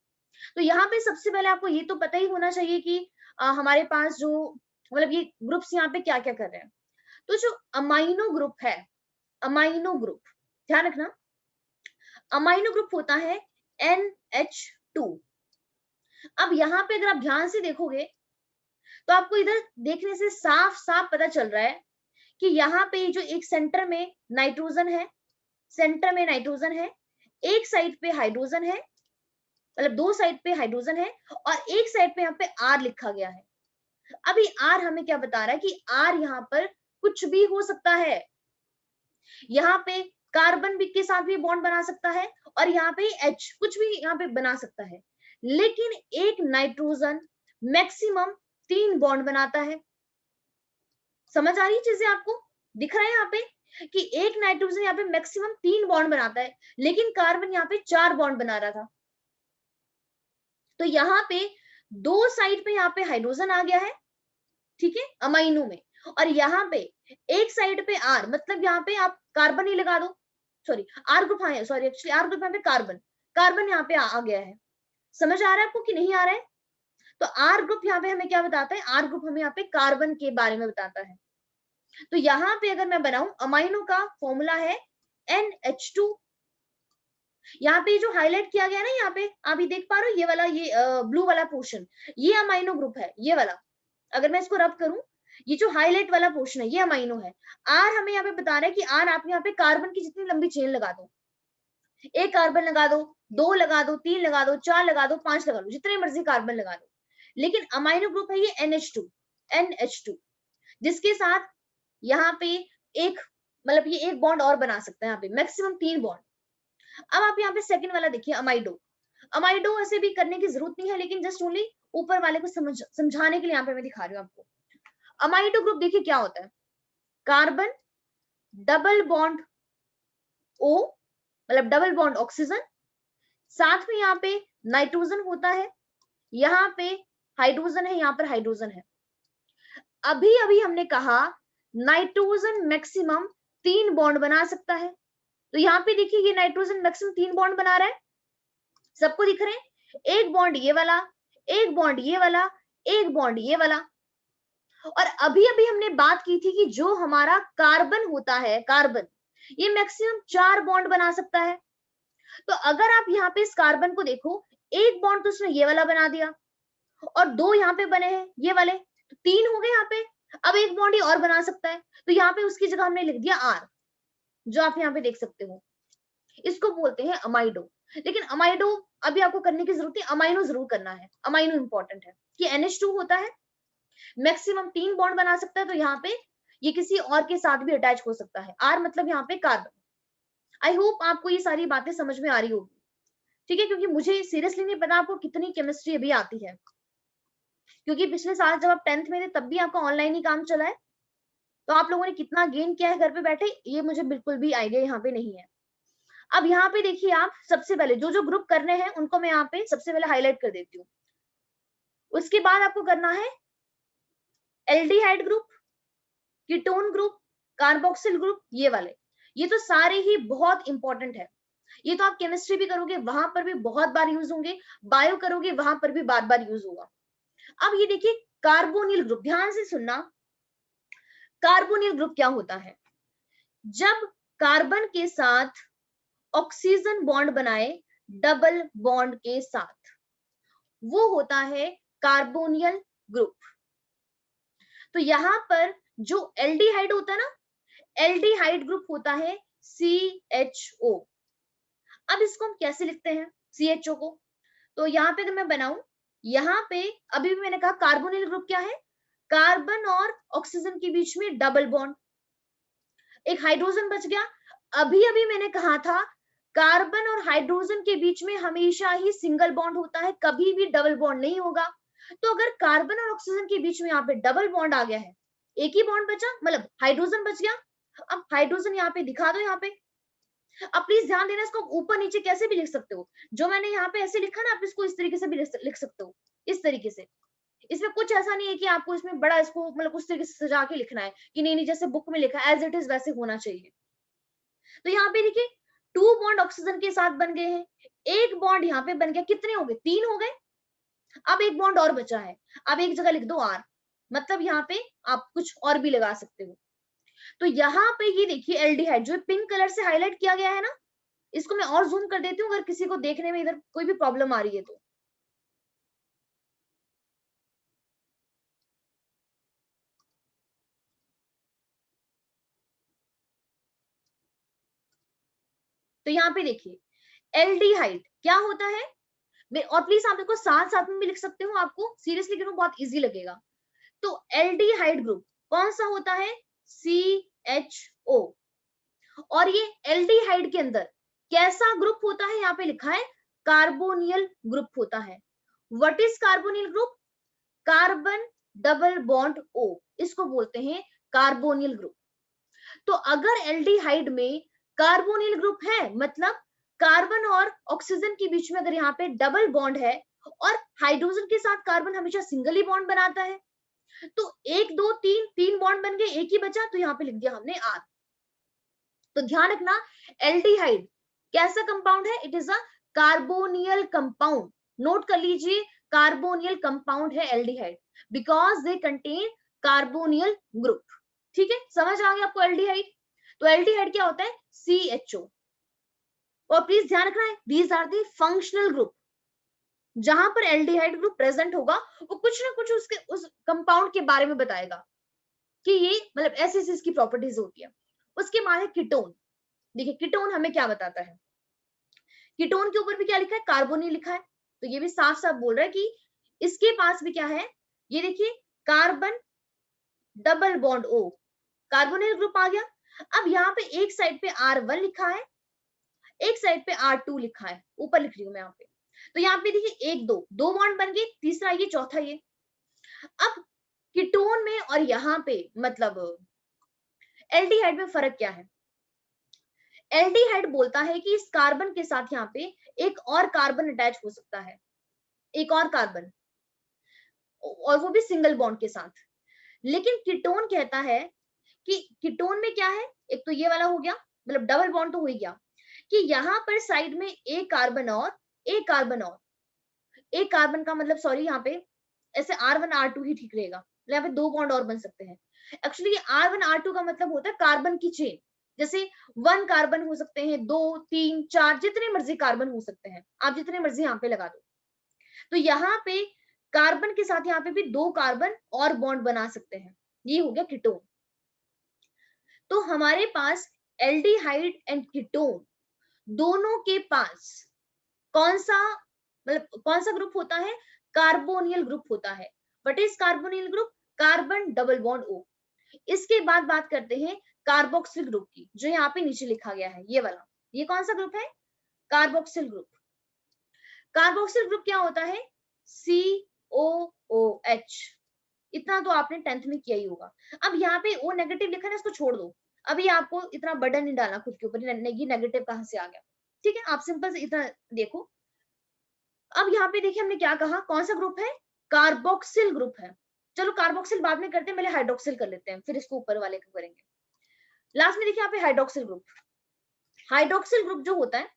तो यहाँ पे सबसे पहले आपको ये तो पता ही होना चाहिए कि हमारे पास जो मतलब ये ग्रुप्स यहाँ पे क्या क्या कर रहे हैं। तो जो अमाइनो ग्रुप है, अमाइनो ग्रुप ध्यान रखना, अमाइनो ग्रुप होता है NH2। अब यहाँ पे अगर आप ध्यान से देखोगे तो आपको इधर देखने से साफ साफ पता चल रहा है कि यहाँ पे जो एक सेंटर में नाइट्रोजन है, सेंटर में नाइट्रोजन है, एक साइड पे हाइड्रोजन है, मतलब दो साइड पे हाइड्रोजन है, और एक साइड पे यहाँ पे R लिखा गया है। अभी R हमें क्या बता रहा है कि R यहाँ पर कुछ भी हो सकता है। यहाँ पे कार्बन भी के साथ भी बॉन्ड बना सकता है, और यहाँ पे H कुछ भी यहाँ पे बना सकता है, लेकिन एक नाइट्रोजन मैक्सिमम 3 बॉन्ड बनाता है। समझ आ रही है चीजें आपको? दिख रहा है यहाँ पे कि एक नाइट्रोजन यहाँ पे मैक्सिमम 3 बॉन्ड बनाता है, लेकिन कार्बन यहाँ पे 4 बॉन्ड बना रहा था। तो यहाँ पे दो साइड पे यहाँ पे हाइड्रोजन आ गया है, ठीक है, अमाइनो में, और यहाँ पे एक साइड पे R, मतलब यहाँ पे आप कार्बन ही लगा दो, सॉरी R ग्रुप, हाँ सॉरी एक्चुअली R ग्रुप यहाँ पे कार्बन, कार्बन यहाँ पे आ गया है। समझ आ रहा है आपको कि नहीं आ रहा है? तो आर ग्रुप यहाँ पे हमें क्या बताता है? आर ग्रुप हमें यहाँ पे कार्बन के बारे में बताता है। तो यहाँ पे अगर मैं बनाऊं, अमाइनो का फॉर्मूला है NH2। यहाँ पे जो हाईलाइट किया गया ना, यहाँ पे आप ये देख पा रहे हो, ये वाला, ये ब्लू वाला पोर्शन, ये अमाइनो ग्रुप है, ये वाला। अगर मैं इसको रब करूं, ये जो हाईलाइट वाला पोर्शन है ये अमाइनो है। आर हमें यहाँ पे बता रहा है कि आर आप यहाँ पे कार्बन की जितनी लंबी चेन लगा दो, एक कार्बन लगा दो, दो लगा दो, तीन लगा दो, चार लगा दो, पांच लगा दो, जितने मर्जी कार्बन लगा दो। लेकिन अमाइनो ग्रुप है ये NH2 जिसके साथ यहाँ पे एक, मतलब ये एक बॉन्ड और बना सकता है, यहाँ पे मैक्सिमम 3 बॉन्ड। अब आप यहाँ पे सेकंड वाला देखिए, अमाइडो। अमाइडो ऐसे भी करने की जरूरत नहीं है, लेकिन जस्ट ओनली ऊपर वाले को समझाने के लिए यहाँ पे मैं दिखा रही हूँ आपको। अमाइडो ग्रुप देखिए क्या होता है, कार्बन डबल बॉन्ड O, मतलब डबल बॉन्ड ऑक्सीजन, साथ में यहाँ पे नाइट्रोजन होता है, यहाँ पे हाइड्रोजन है, यहाँ पर हाइड्रोजन है। अभी अभी हमने कहा नाइट्रोजन मैक्सिमम 3 बॉन्ड बना सकता है। तो यहाँ पे देखिए ये नाइट्रोजन मैक्सिमम 3 बॉन्ड बना रहा है, सबको दिख रहे हैं? एक बॉन्ड ये वाला, एक बॉन्ड ये वाला, एक बॉन्ड ये वाला। और अभी अभी हमने बात की थी कि जो हमारा कार्बन होता है, कार्बन ये मैक्सिमम 4 बॉन्ड बना सकता है। तो अगर आप यहाँ पे इस कार्बन को देखो, एक बॉन्ड तो उसने ये वाला बना दिया और 2 यहाँ पे बने हैं ये वाले, तो 3 हो गए यहाँ पे। अब एक बॉन्ड ये और बना सकता है, तो यहाँ पे उसकी जगह हमने लिख दिया आर, जो आप यहाँ पे देख सकते हो। इसको बोलते हैं अमाइडो। लेकिन अमाइडो अभी आपको करने की जरूरत है, अमाइनो जरूर करना है। अमाइनो इंपॉर्टेंट है कि NH2 होता है, मैक्सिमम 3 बॉन्ड बना सकता है, तो यहाँ पे ये किसी और के साथ भी अटैच हो सकता है। आर मतलब यहाँ पे कार्बन। आई होप आपको ये सारी बातें समझ में आ रही होगी, ठीक है? क्योंकि मुझे सीरियसली नहीं पता आपको कितनी केमिस्ट्री अभी आती है, क्योंकि पिछले साल जब आप 10th में थे तब भी आपका ऑनलाइन ही काम चला है। तो आप लोगों ने कितना गेन किया है घर पे बैठे, ये मुझे बिल्कुल भी आइडिया यहाँ पे नहीं है। अब यहाँ पे देखिए, आप सबसे पहले जो जो ग्रुप करने हैं उनको मैं यहाँ पे सबसे पहले हाईलाइट कर देती हूँ। उसके बाद आपको करना है aldehyde group, ketone group, carboxyl group, ये वाले। ये तो सारे ही बहुत इंपॉर्टेंट है। ये तो आप केमिस्ट्री भी करोगे वहां पर भी बहुत बार यूज होंगे, बायो करोगे वहां पर भी बार बार यूज होगा। अब ये देखिए कार्बोनिल ग्रुप, ध्यान से सुनना। कार्बोनिल ग्रुप क्या होता है? जब कार्बन के साथ ऑक्सीजन बॉन्ड बनाए डबल बॉन्ड के साथ, वो होता है कार्बोनियल ग्रुप। तो यहां पर जो एल्डिहाइड होता है ना, एल्डिहाइड ग्रुप होता है CHO। अब इसको हम कैसे लिखते हैं CHO को? तो यहाँ पे अगर मैं बनाऊं, यहाँ पे अभी भी मैंने कहा कार्बोनिल ग्रुप क्या है? कार्बन और ऑक्सीजन के बीच में डबल बॉन्ड, एक हाइड्रोजन बच गया। अभी अभी मैंने कहा था कार्बन और हाइड्रोजन के बीच में हमेशा ही सिंगल बॉन्ड होता है, कभी भी डबल बॉन्ड नहीं होगा। तो अगर कार्बन और ऑक्सीजन के बीच में यहाँ पे डबल बॉन्ड आ गया है, एक ही बॉन्ड बचा, मतलब हाइड्रोजन बच गया। अब हाइड्रोजन यहाँ पे दिखा दो, यहाँ पे। अब प्लीज ध्यान देना, इसको ऊपर नीचे कैसे भी लिख सकते हो। जो मैंने यहाँ पे ऐसे लिखा ना, आप इसको इस तरीके से भी लिख सकते हो, इस तरीके से। इसमें कुछ ऐसा नहीं है कि आपको इसमें बड़ा इसको मतलब उस तरीके से सजा के लिखना है कि नहीं नहीं जैसे बुक में लिखा है एज इट इज वैसे होना चाहिए। तो यहाँ पे देखिए 2 बॉन्ड ऑक्सीजन के साथ बन गए हैं, एक बॉन्ड यहाँ पे बन गया, कितने हो गए? 3 हो गए। अब एक बॉन्ड और बचा है, अब एक जगह लिख दो आर, मतलब यहाँ पे आप कुछ और भी लगा सकते हो। तो यहाँ पे ये देखिए एल्डिहाइड जो पिंक कलर से हाईलाइट किया गया है ना, इसको मैं और जूम कर देती हूँ अगर किसी को देखने में इधर कोई भी प्रॉब्लम आ रही है तो। तो यहाँ पे देखिए एल्डिहाइड क्या होता है, और प्लीज आप देखो साथ साथ में भी लिख सकते हो, आपको सीरियसली कह रहा हूं, बहुत इजी लगेगा। तो एल्डिहाइड ग्रुप कौन सा होता है? CHO। और ये एल्डिहाइड के अंदर कैसा ग्रुप होता है? यहाँ पे लिखा है कार्बोनियल ग्रुप होता है। What is carbonyl group? Carbon double bond O, इसको बोलते हैं कार्बोनियल ग्रुप। तो अगर एल्डिहाइड में कार्बोनिल ग्रुप है, मतलब कार्बन और ऑक्सीजन के बीच में अगर यहाँ पे डबल बॉन्ड है और हाइड्रोजन के साथ कार्बन हमेशा सिंगल ही बॉन्ड बनाता है, तो 1 2 3 3 बॉन्ड बन गए, एक ही बचा, तो यहाँ पे लिख दिया हमने आर। तो ध्यान रखना एल्डिहाइड कैसा कंपाउंड है? It is a carbonyl compound, note कर लीजिए, कार्बोनियल कंपाउंड है aldehyde, because they contain carbonyl group. ठीक है, समझ आ गया आपको एल्डिहाइड? तो एल्डिहाइड क्या होता है? CHO। और प्लीज ध्यान रखना है, these are the functional group. जहां पर एल्डिहाइड ग्रुप प्रेजेंट होगा वो कुछ ना कुछ उसके उस कंपाउंड के बारे में बताएगा कि ये मतलब ऐसी ऐसी इसकी प्रॉपर्टीज होती है। उसके बाद है कीटोन। देखिए कीटोन हमें क्या बताता है, कीटोन के ऊपर भी क्या लिखा है? कार्बोनिल लिखा है। तो ये भी साफ साफ बोल रहा है कि इसके पास भी क्या है, ये देखिए carbon double bond O, carbonyl group आ गया। अब यहाँ पे एक साइड पे R1 लिखा है, एक साइड पे R2 लिखा है, ऊपर लिख रही हूं मैं यहाँ पे। तो यहाँ पे देखिए एक दो दो बॉन्ड बन गए, तीसरा ये, चौथा ये। अब कीटोन में और यहाँ पे मतलब एल्डिहाइड में फर्क क्या है? एल्डिहाइड बोलता है कि इस कार्बन के साथ यहाँ पे एक और कार्बन अटैच हो सकता है, एक और कार्बन, और वो भी सिंगल बॉन्ड के साथ। लेकिन कीटोन कहता है कि कीटोन में क्या है, एक तो ये वाला हो गया, मतलब डबल बॉन्ड तो हो ही गया, कि यहाँ पर साइड में एक कार्बन और एक कार्बन और, एक कार्बन का मतलब सॉरी यहाँ पे ऐसे R1 R2 ही ठीक रहेगा, यहाँ पे दो बॉन्ड और बन सकते हैं। एक्चुअली ये R1 R2 का मतलब होता है कार्बन की चेन। जैसे 1 कार्बन हो सकते हैं, 2 3 4, जितने मर्जी कार्बन हो सकते हैं, आप जितने मर्जी यहाँ पे लगा दो। तो यहाँ पे कार्बन के साथ यहाँ पे भी दो कार्बन और बॉन्ड बना सकते हैं, ये हो गया कीटोन। तो हमारे पास एल्डिहाइड एंड कीटोन दोनों के पास कौन सा मतलब कौन सा ग्रुप होता है? कार्बोनियल ग्रुप होता है। What is carbonyl group? Carbon double bond O। इसके बाद बात करते हैं कार्बोक्सिल ग्रुप की, जो यहाँ पे नीचे लिखा गया है, ये वाला। ये कौन सा ग्रुप है? Carboxyl group. कार्बोक्सिल ग्रुप क्या होता है? COOH। इतना तो आपने 10th में किया ही होगा। अब यहाँ पे O नेगेटिव लिखा है ना, इसको छोड़ दो, अभी आपको इतना बर्डन नहीं डालना खुद के ऊपर, ये नेगेटिव कहां से आ गया। ठीक है, आप सिंपल से इतना देखो। अब यहाँ पे देखिए हमने क्या कहा, कौन सा ग्रुप है? कार्बोक्सिल ग्रुप है। चलो कार्बोक्सिल बाद में करते हैं, पहले हाइड्रोक्सिल कर लेते हैं, फिर इसको ऊपर वाले को करेंगे। लास्ट में देखिए यहाँ पे हाइड्रोक्सिल ग्रुप। हाइड्रोक्सिल ग्रुप जो होता है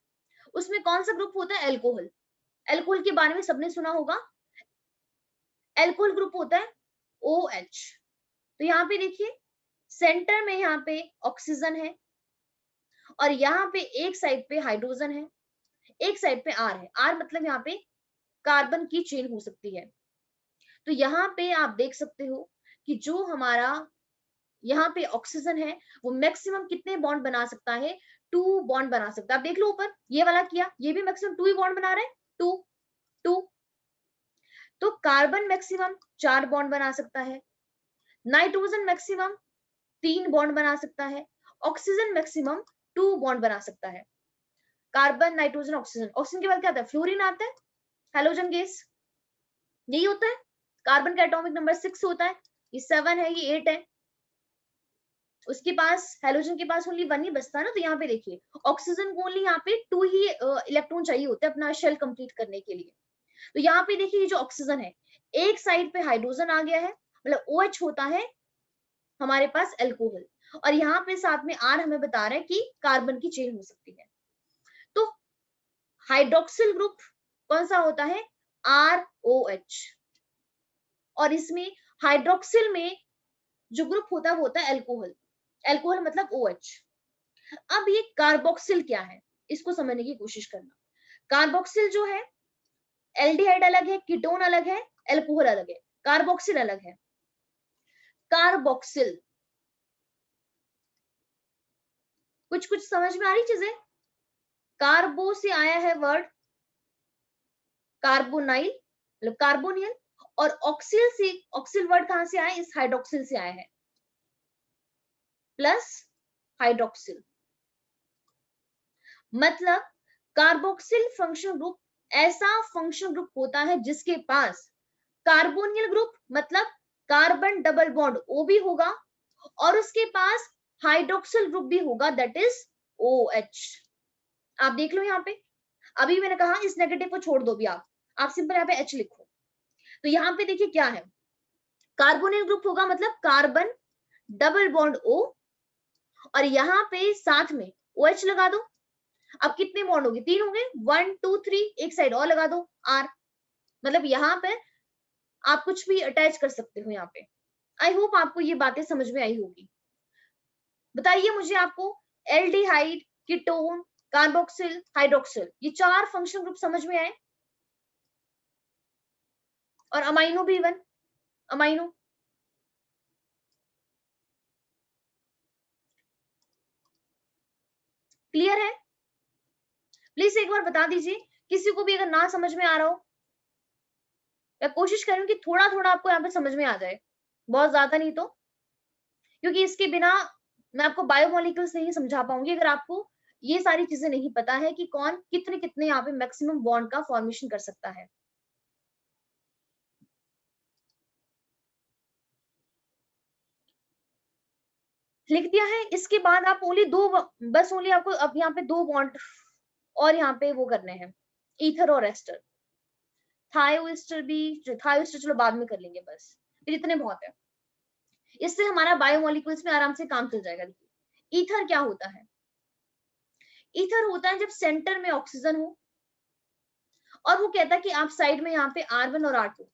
उसमें कौन सा ग्रुप होता है? एल्कोहल। एल्कोहल के बारे में सबने सुना होगा, एल्कोहल ग्रुप होता है OH। तो यहाँ पे देखिए सेंटर में यहाँ पे ऑक्सीजन है, और यहाँ पे एक साइड पे हाइड्रोजन है, एक साइड पे R है। R मतलब यहाँ पे कार्बन की चेन हो सकती है। तो यहाँ पे आप देख सकते हो कि जो हमारा यहाँ पे ऑक्सीजन है वो मैक्सिमम कितने बॉन्ड बना सकता है? 2 बॉन्ड बना सकता है। आप देख लो ऊपर ये वाला किया, ये भी मैक्सिमम 2 ही बॉन्ड बना रहा है, 2 2। तो कार्बन मैक्सिमम 4 बॉन्ड बना सकता है, नाइट्रोजन मैक्सिमम 3 बॉन्ड बना सकता है, ऑक्सीजन मैक्सिमम 2 बॉन्ड बना सकता है। कार्बन नाइट्रोजन ऑक्सीजन, ऑक्सीजन के बाद क्या आता है? फ्लोरीन आता है, हेलोजन गैस, यही होता है। कार्बन का एटॉमिक नंबर 6 होता है, ये 7 है, ये 8 है। उसके पास हेलोजन के पास ओनली 1 ही बचता है ना। तो यहाँ पे देखिए ऑक्सीजन को ओनली यहाँ पे 2 ही इलेक्ट्रॉन चाहिए होते हैं अपना शेल कंप्लीट करने के लिए। तो यहाँ पे देखिए ये जो ऑक्सीजन है, एक साइड पे हाइड्रोजन आ गया है, मतलब OH होता है हमारे पास एल्कोहल, और यहाँ पे साथ में R हमें बता रहा है कि कार्बन की चेन हो सकती है। तो हाइड्रोक्सिल ग्रुप कौन सा होता है? ROH। और इसमें हाइड्रोक्सिल में जो ग्रुप होता है वो होता है एल्कोहल। एल्कोहल मतलब OH। अब ये कार्बोक्सिल क्या है, इसको समझने की कोशिश करना। कार्बोक्सिल जो है, एल्डिहाइड अलग है, कीटोन अलग है, एल्कोहल अलग है, कार्बोक्सिल अलग है। कार्बोक्सिल कुछ कुछ समझ में आ रही चीजें? कार्बो से आया है वर्ड कार्बोनाइल, मतलब कार्बोनियल, और ऑक्सिल से, ऑक्सिल वर्ड कहां से आया? इस हाइड्रोक्सिल से आया है, प्लस हाइड्रोक्सिल। मतलब कार्बोक्सिल फंक्शनल ग्रुप ऐसा फंक्शनल ग्रुप होता है जिसके पास कार्बोनियल ग्रुप मतलब कार्बन डबल बॉन्ड O भी होगा, और उसके पास हाइड्रोक्सिल ग्रुप भी होगा, दैट इज OH। आप देख लो यहाँ पे, अभी मैंने कहा इस नेगेटिव को छोड़ दो भी, आप सिंपल यहाँ पे H लिखो। तो यहाँ पे देखिए क्या है, कार्बोनिल ग्रुप होगा मतलब कार्बन डबल बॉन्ड O, और यहाँ पे साथ में OH लगा दो। अब कितने बॉन्ड हो गए? 3 हो गए, 1 2 3, एक साइड और लगा दो R, मतलब यहाँ पे आप कुछ भी अटैच कर सकते हो यहाँ पे। आई होप आपको ये बातें समझ में आई होगी। बताइए मुझे, आपको एल्डिहाइड, कीटोन, कार्बोक्सिल, हाइड्रोक्सिल, ये 4 फंक्शनल ग्रुप समझ में आए? और अमाइनो भी इवन, अमाइनो क्लियर है? प्लीज एक बार बता दीजिए, किसी को भी अगर ना समझ में आ रहा हो। मैं कोशिश करूँ कि थोड़ा थोड़ा आपको यहाँ पे समझ में आ जाए, बहुत ज्यादा नहीं तो, क्योंकि इसके बिना मैं आपको बायोमोलिक्यूल्स नहीं समझा पाऊंगी अगर आपको ये सारी चीजें नहीं पता है कि कौन कितने कितने यहाँ पे मैक्सिमम बॉन्ड का फॉर्मेशन कर सकता है। लिख दिया है। इसके बाद आप ओनली दो, बस ओनली आपको अब यहाँ पे 2 बॉन्ड और यहाँ पे वो करने हैं, ईथर और एस्टर। थायोएस्टर भी, थायोएस्टर चलो बाद में कर लेंगे, बस फिर इतने बहुत है। इससे हमारा बायोमोलिक्यूल्स में आराम से काम चल जाएगा। देखिए ईथर क्या होता है? ईथर होता है जब सेंटर में ऑक्सीजन हो और वो कहता है कि आप साइड में यहाँ पे R1 और R2।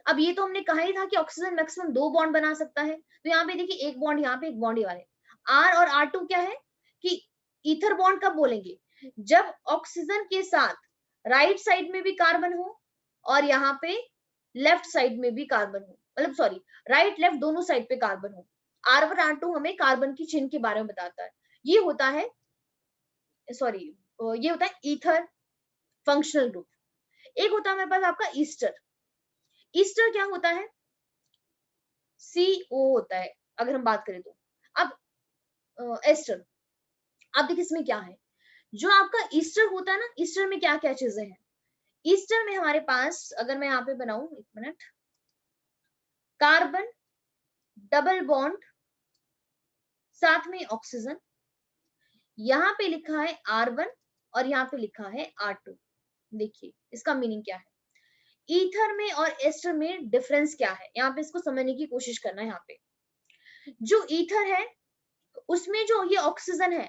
अब ये तो हमने कहा ही था कि ऑक्सीजन मैक्सिमम 2 बॉन्ड बना सकता है, तो यहाँ पे देखिए एक बॉन्ड यहाँ पे, एक बॉन्ड ये वाले। R और R2 क्या है कि ईथर बॉन्ड कब बोलेंगे? जब ऑक्सीजन के साथ राइट साइड में भी कार्बन हो और यहाँ पे लेफ्ट साइड में भी कार्बन हो, मतलब सॉरी राइट लेफ्ट दोनों साइड पे कार्बन हो। R1 R2 हमें कार्बन की चेन के बारे में बताता है। ये होता है, सॉरी ये होता है ईथर फंक्शनल ग्रुप। एक होता है मेरे पास आपका ईस्टर। ईस्टर क्या होता है? CO होता है अगर हम बात करें तो। अब एस्टर, अब देखिए इसमें क्या है, जो आपका ईस्टर होता है ना, ईस्टर में क्या क्या चीजें हैं? ईस्टर में हमारे पास, अगर मैं यहाँ पे बनाऊं, एक मिनट, कार्बन डबल बॉन्ड साथ में ऑक्सीजन, यहाँ पे लिखा है R1 और यहाँ पे लिखा है R2। देखिए इसका मीनिंग क्या है, ईथर में और एस्टर में डिफरेंस क्या है, यहाँ पे इसको समझने की कोशिश करना है। यहाँ पे जो ईथर है उसमें जो ये ऑक्सीजन है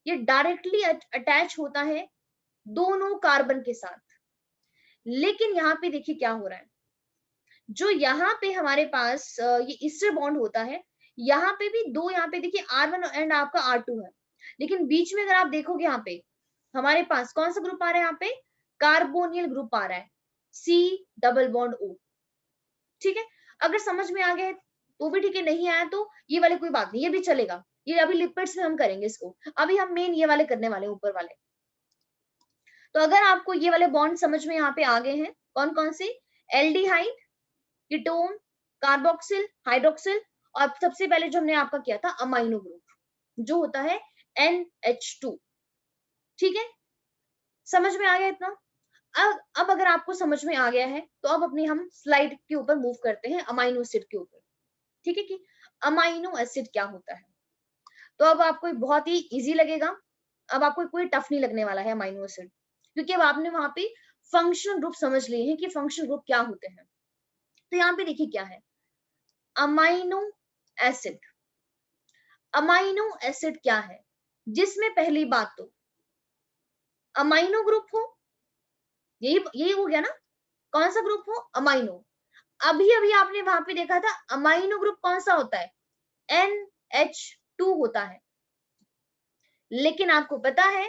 ये डायरेक्टली अटैच होता है दोनों कार्बन के साथ। लेकिन यहाँ पे देखिए क्या हो रहा है, जो यहाँ पे हमारे पास ये ईस्टर बॉन्ड होता है, यहाँ पे भी दो, यहाँ पे देखिए R1 एंड आपका R2 है, लेकिन बीच में अगर आप देखोगे यहाँ पे हमारे पास कौन सा ग्रुप आ रहा है? यहाँ पे कार्बोनियल ग्रुप आ रहा है, C डबल बॉन्ड O। ठीक है, अगर समझ में आ गया तो भी ठीक है, नहीं आया तो ये वाले कोई बात नहीं, ये भी चलेगा। ये अभी लिपिड्स में हम करेंगे इसको, अभी हम मेन ये वाले करने वाले ऊपर वाले। तो अगर आपको ये वाले बॉन्ड समझ में यहाँ पे आ गए हैं, कौन कौन से? एल्डिहाइड, कीटोन, कार्बोक्सिल, हाइड्रोक्सिल, और सबसे पहले जो हमने आपका किया था अमाइनो ग्रुप जो होता है NH2। ठीक है, समझ में आ गया इतना? अब अगर आपको समझ में आ गया है तो अब अपनी हम स्लाइड के ऊपर मूव करते हैं अमाइनो एसिड के ऊपर। ठीक है कि अमाइनो एसिड क्या होता है, तो अब आपको बहुत ही इजी लगेगा। अब आपको कोई टफ नहीं लगने वाला है अमाइनो एसिड, क्योंकि अब आपने वहां पे फंक्शनल ग्रुप समझ लिए हैं कि फंक्शनल ग्रुप क्या होते हैं। तो यहाँ पे देखिए क्या है अमाइनो एसिड। अमाइनो एसिड क्या है? जिसमें पहली बात तो अमाइनो ग्रुप हो, यही हो गया ना, कौन सा ग्रुप हो? अमाइनो। अभी अभी आपने वहां पे देखा था अमाइनो ग्रुप कौन सा होता है? NH2 होता है। लेकिन आपको पता है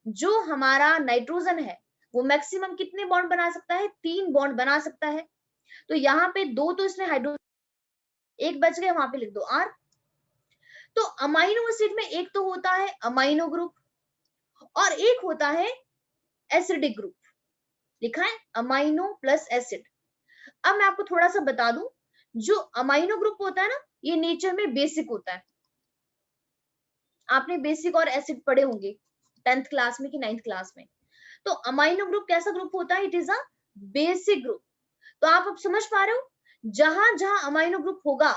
जो हमारा नाइट्रोजन है वो मैक्सिमम कितने बॉन्ड बना सकता है? 3 बॉन्ड बना सकता है। तो यहाँ पे 2 तो इसने हाइड्रो, एक बच गए, वहां पे लिख दो R। तो अमाइनो एसिड में एक तो होता है अमाइनो ग्रुप और एक होता है एसिडिक ग्रुप। लिखा है अमाइनो प्लस एसिड। अब मैं आपको थोड़ा सा बता दूं, जो अमाइनो ग्रुप होता है ना ये नेचर में बेसिक होता है। आपने बेसिक और एसिड पढ़े होंगे 10th क्लास में कि 9th क्लास में। तो अमाइनो ग्रुप कैसा ग्रुप होता है? It is a basic group. तो आप अब समझ पा रहे हो, जहां जहां अमाइनो ग्रुप होगा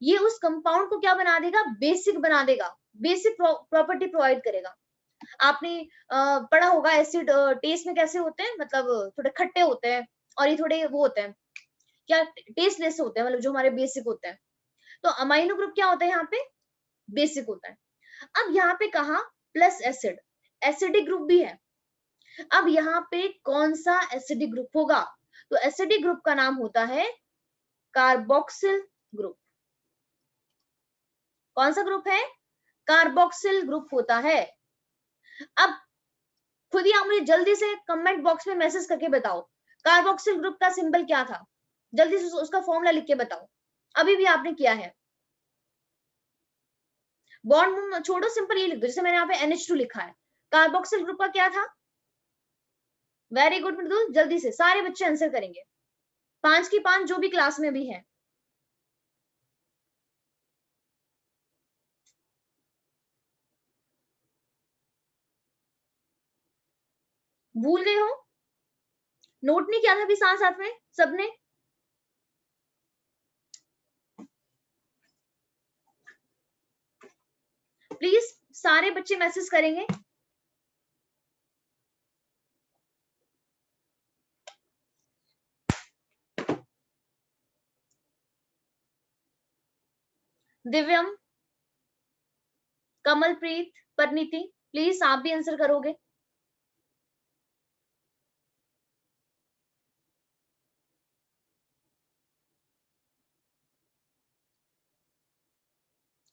ये उस कंपाउंड को क्या बना देगा? बेसिक बना देगा, बेसिक प्रॉपर्टी प्रोवाइड करेगा। आपने पढ़ा होगा एसिड टेस्ट में कैसे होते हैं, मतलब थोड़े खट्टे होते हैं और ये थोड़े वो होते हैं क्या, टेस्टलेस होते हैं, मतलब जो हमारे बेसिक होते हैं। तो अमाइनो ग्रुप क्या होता है? यहाँ पे बेसिक होता है। अब यहाँ पे कहा प्लस एसिड, एसिडिक ग्रुप भी है। अब यहाँ पे कौन सा एसिडिक ग्रुप होगा? तो एसिडिक ग्रुप का नाम होता है कार्बोक्सिल ग्रुप। कौन सा ग्रुप है? कार्बोक्सिल ग्रुप होता है। अब खुद ही आप मुझे जल्दी से कमेंट बॉक्स में मैसेज करके बताओ, कार्बोक्सिल ग्रुप का सिंबल क्या था? जल्दी से उसका फॉर्मूला लिख के बताओ। अभी भी आपने किया है। बॉन्ड छोड़ो, सिंपल ये लिख दो, जैसे मैंने यहाँ पे NH2 लिखा है। कार्बोक्सिल ग्रुप का क्या था? वेरी गुड मृदुल, जल्दी से सारे बच्चे आंसर करेंगे, 5 की 5 जो भी क्लास में भी है। भूल गए हो? नोट नहीं किया था अभी साथ साथ में सबने? प्लीज सारे बच्चे मैसेज करेंगे। दिव्यम, कमलप्रीत, परिणीति, प्लीज आप भी आंसर करोगे।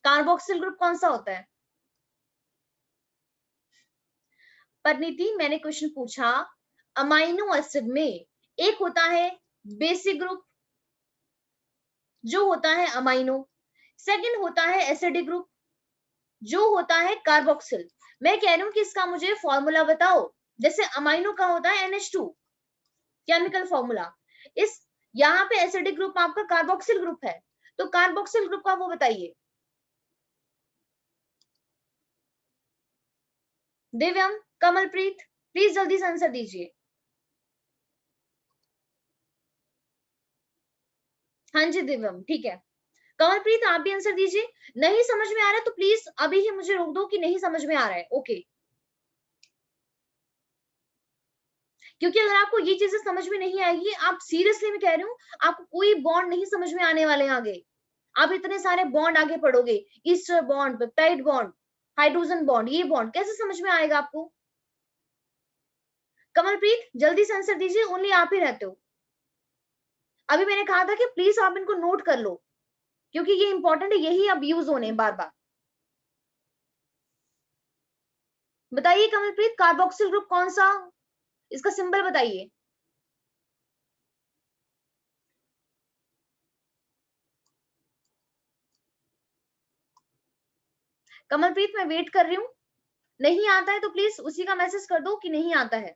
कार्बोक्सिल ग्रुप कौन सा होता है? परिणीति, मैंने क्वेश्चन पूछा, अमाइनो एसिड में एक होता है बेसिक ग्रुप जो होता है अमाइनो, सेकंड होता है एसिडिक ग्रुप जो होता है कार्बोक्सिल। मैं कह रही हूं कि इसका मुझे फॉर्मूला बताओ। जैसे अमाइनो का होता है NH2 केमिकल फॉर्मूला, इस यहाँ पे एसिडिक ग्रुप आपका कार्बोक्सिल ग्रुप है, तो कार्बोक्सिल ग्रुप का वो बताइए। दिव्यम, कमलप्रीत, प्लीज जल्दी से आंसर दीजिए। हाँ जी दिव्यम, ठीक है। कमलप्रीत आप भी आंसर दीजिए। नहीं समझ में आ रहा है तो प्लीज अभी ही मुझे रोक दो कि नहीं समझ में आ रहा है, ओके। क्योंकि अगर आपको ये चीजें समझ में नहीं आएगी, आप सीरियसली मैं कह रही हूँ, आपको कोई बॉन्ड नहीं समझ में आने वाले आगे। आप इतने सारे बॉन्ड आगे पढ़ोगे, ester bond, peptide bond, hydrogen bond, ये बॉन्ड कैसे समझ में आएगा आपको? कमलप्रीत जल्दी से आंसर दीजिए, ओनली आप ही रहते हो। अभी मैंने कहा था कि प्लीज आप इनको नोट कर लो, क्योंकि ये इंपॉर्टेंट है, यही अब यूज होने बार बार। बताइए कमलप्रीत, कार्बोक्सिल ग्रुप कौन सा, इसका सिंबल बताइए। कमलप्रीत मैं वेट कर रही हूँ, नहीं आता है तो प्लीज उसी का मैसेज कर दो कि नहीं आता है।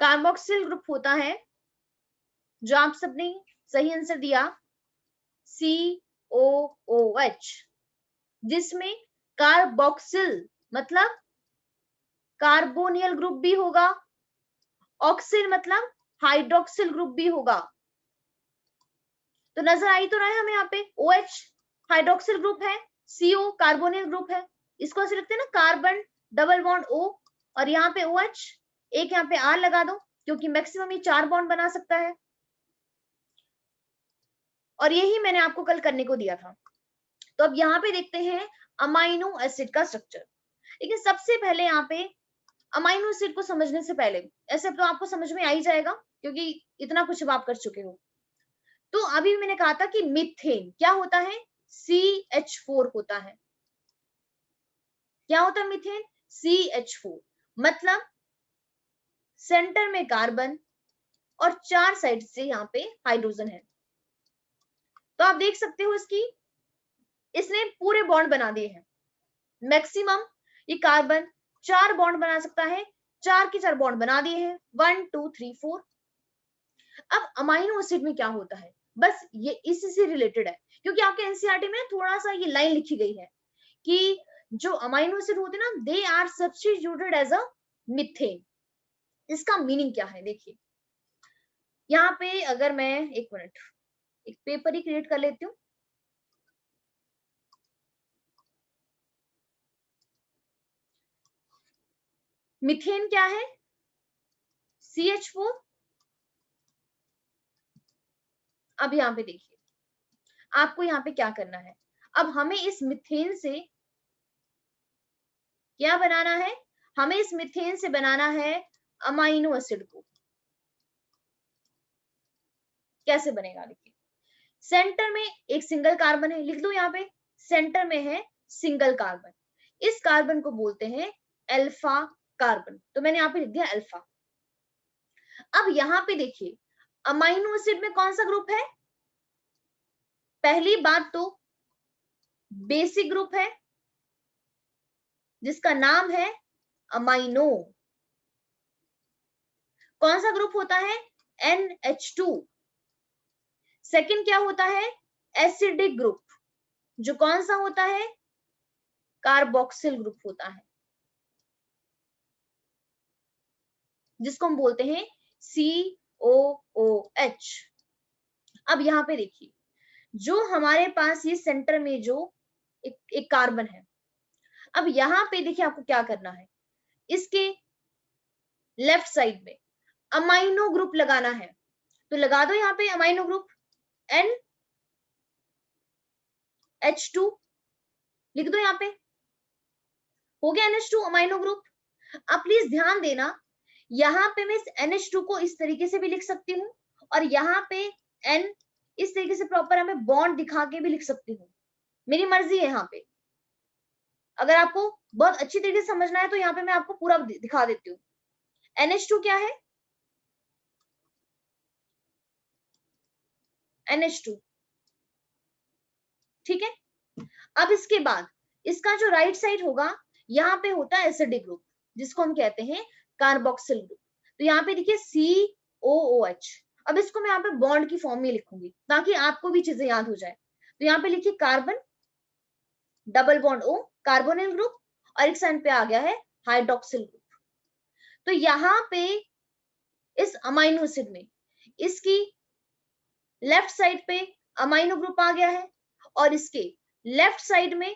कार्बोक्सिल ग्रुप होता है, जो आप सबने सही आंसर दिया, COOH, जिसमें कार्बोक्सिल मतलब कार्बोनियल ग्रुप भी होगा, ऑक्सिल मतलब हाइड्रोक्सिल ग्रुप भी होगा। तो नजर आई तो रहा है हमें यहाँ पे, OH हाइड्रोक्सिल ग्रुप है, CO कार्बोनियल ग्रुप है। इसको ऐसे लिखते हैं ना, कार्बन डबल बॉन्ड O, और यहाँ पे OH, एक यहाँ पे R लगा दो, क्योंकि मैक्सिमम ये 4 बॉन्ड बना सकता है। और यही मैंने आपको कल करने को दिया था। तो अब यहाँ पे देखते हैं अमाइनो एसिड का स्ट्रक्चर। लेकिन सबसे पहले यहाँ पे अमाइनो एसिड को समझने से पहले, ऐसे तो आपको समझ में आ ही जाएगा क्योंकि इतना कुछ अब आप कर चुके हो। तो अभी मैंने कहा था कि मीथेन क्या होता है? CH4 होता है। क्या होता है मीथेन? CH4 मतलब सेंटर में कार्बन और 4 साइड से यहाँ पे हाइड्रोजन है। तो आप देख सकते हो इसने पूरे बॉन्ड बना दिए हैं। मैक्सिमम ये कार्बन 4 बॉन्ड बना सकता है, 4 के 4 बॉन्ड बना दिए हैं, 1 2 3 4। अब अमाइनो एसिड में क्या होता है, बस ये इसी से रिलेटेड है, क्योंकि आपके एनसीईआरटी में थोड़ा सा ये लाइन लिखी गई है कि जो अमाइनो एसिड होते हैं ना, they are substituted as a methane. इसका मीनिंग क्या है देखिए, यहाँ पे अगर मैं एक मिनट एक पेपर ही क्रिएट कर लेती हूँ। मीथेन क्या है? CH4 अब यहाँ पे देखिए, आपको यहाँ पे क्या करना है, अब हमें इस मीथेन से क्या बनाना है, हमें इस मीथेन से बनाना है अमाइनो एसिड को। कैसे बनेगा देखिए, सेंटर में एक सिंगल कार्बन है, लिख दो यहाँ पे, सेंटर में है सिंगल कार्बन, इस कार्बन को बोलते हैं अल्फा कार्बन, तो मैंने यहाँ पे लिख दिया अल्फा। अब यहाँ पे देखिए, अमाइनो एसिड में कौन सा ग्रुप है, पहली बात तो बेसिक ग्रुप है जिसका नाम है अमाइनो। कौन सा ग्रुप होता है, NH2। सेकंड क्या होता है, एसिडिक ग्रुप, जो कौन सा होता है, कार्बोक्सिल ग्रुप होता है, जिसको हम बोलते हैं COOH। अब यहाँ पे देखिए, जो हमारे पास ये सेंटर में जो एक कार्बन है, अब यहाँ पे देखिए आपको क्या करना है, इसके लेफ्ट साइड में अमाइनो ग्रुप लगाना है, तो लगा दो यहाँ पे अमाइनो ग्रुप NH2, लिख दो यहाँ पे, हो गया NH2 अमाइनो ग्रुप। अब प्लीज ध्यान देना, यहाँ पे मैं NH2 को इस तरीके से भी लिख सकती हूँ, और यहाँ पे N इस तरीके से प्रॉपर हमें बॉन्ड दिखा के भी लिख सकती हूँ, मेरी मर्जी है। यहाँ पे अगर आपको बहुत अच्छी तरीके से समझना है तो यहाँ पे मैं आपको पूरा दिखा देती हूँ। NH2 क्या है, NH2, ठीक है। अब इसके बाद इसका जो राइट साइड होगा, यहाँ पे होता है एसिडिक ग्रुप, जिसको हम कहते हैं कार्बोक्सिल ग्रुप। तो यहाँ पे देखिए COOH, अब इसको मैं यहाँ पे बॉन्ड की फॉर्म में लिखूंगी ताकि आपको भी चीजें याद हो जाए। तो यहाँ पे लिखिए carbon double bond O, carbonyl group, और एक साइड पे आ गया है हाइड्रोक्सिल ग्रुप। तो यहाँ पे इस अमाइनो एसिड में इसकी लेफ्ट साइड पे अमाइनो ग्रुप आ गया है, और इसके लेफ्ट साइड में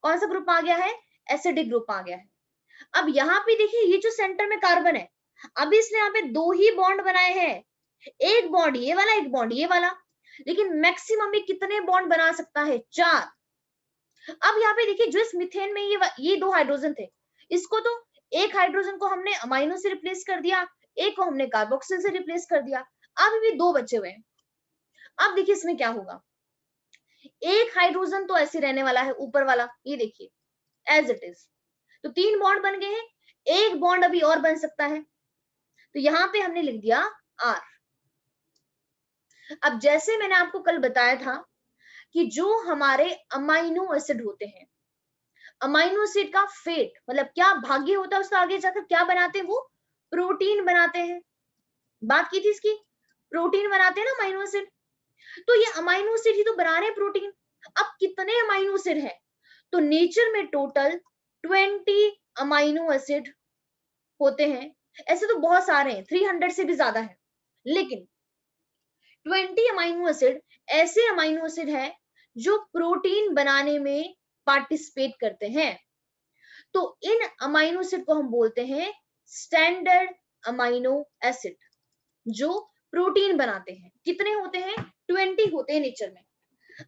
कौन सा ग्रुप आ गया है, एसिडिक ग्रुप आ गया है। अब यहाँ पे देखिए, ये जो सेंटर में कार्बन है, अभी इसने यहाँ पे दो ही बॉन्ड बनाए हैं, एक बॉन्ड ये वाला, एक बॉन्ड ये वाला, लेकिन मैक्सिमम में कितने बॉन्ड बना सकता है, 4। अब यहाँ पे देखिए, जो इस मिथेन में ये 2 हाइड्रोजन थे, इसको तो एक हाइड्रोजन को हमने अमाइनो से रिप्लेस कर दिया, एक को हमने कार्बोक्सिल से रिप्लेस कर दिया, अब भी 2 बचे हुए हैं। अब देखिए इसमें क्या होगा, एक हाइड्रोजन तो ऐसे रहने वाला है ऊपर वाला, ये देखिए एज इट इज, तो 3 बॉन्ड बन गए हैं, एक बॉन्ड अभी और बन सकता है, तो यहाँ पे हमने लिख दिया R। अब जैसे मैंने आपको कल बताया था कि जो हमारे अमाइनो एसिड होते हैं, अमाइनो एसिड का फेट मतलब क्या भाग्य होता है उसका, आगे जाकर क्या बनाते हैं, वो प्रोटीन बनाते हैं। बात की थी इसकी, प्रोटीन बनाते हैं ना अमाइनो एसिड, तो ये अमाइनो एसिड ही तो बना रहे हैं प्रोटीन। अब कितने अमाइनो एसिड है, तो नेचर में टोटल 20 अमाइनो एसिड होते हैं। ऐसे तो बहुत सारे हैं, 300 से भी ज्यादा है, लेकिन 20 अमाइनो एसिड ऐसे अमाइनो एसिड है जो प्रोटीन बनाने में पार्टिसिपेट करते हैं। तो इन अमाइनो एसिड को हम बोलते हैं स्टैंडर्ड अमाइनो एसिड, जो प्रोटीन बनाते हैं। कितने होते हैं, 20 होते हैं नेचर में।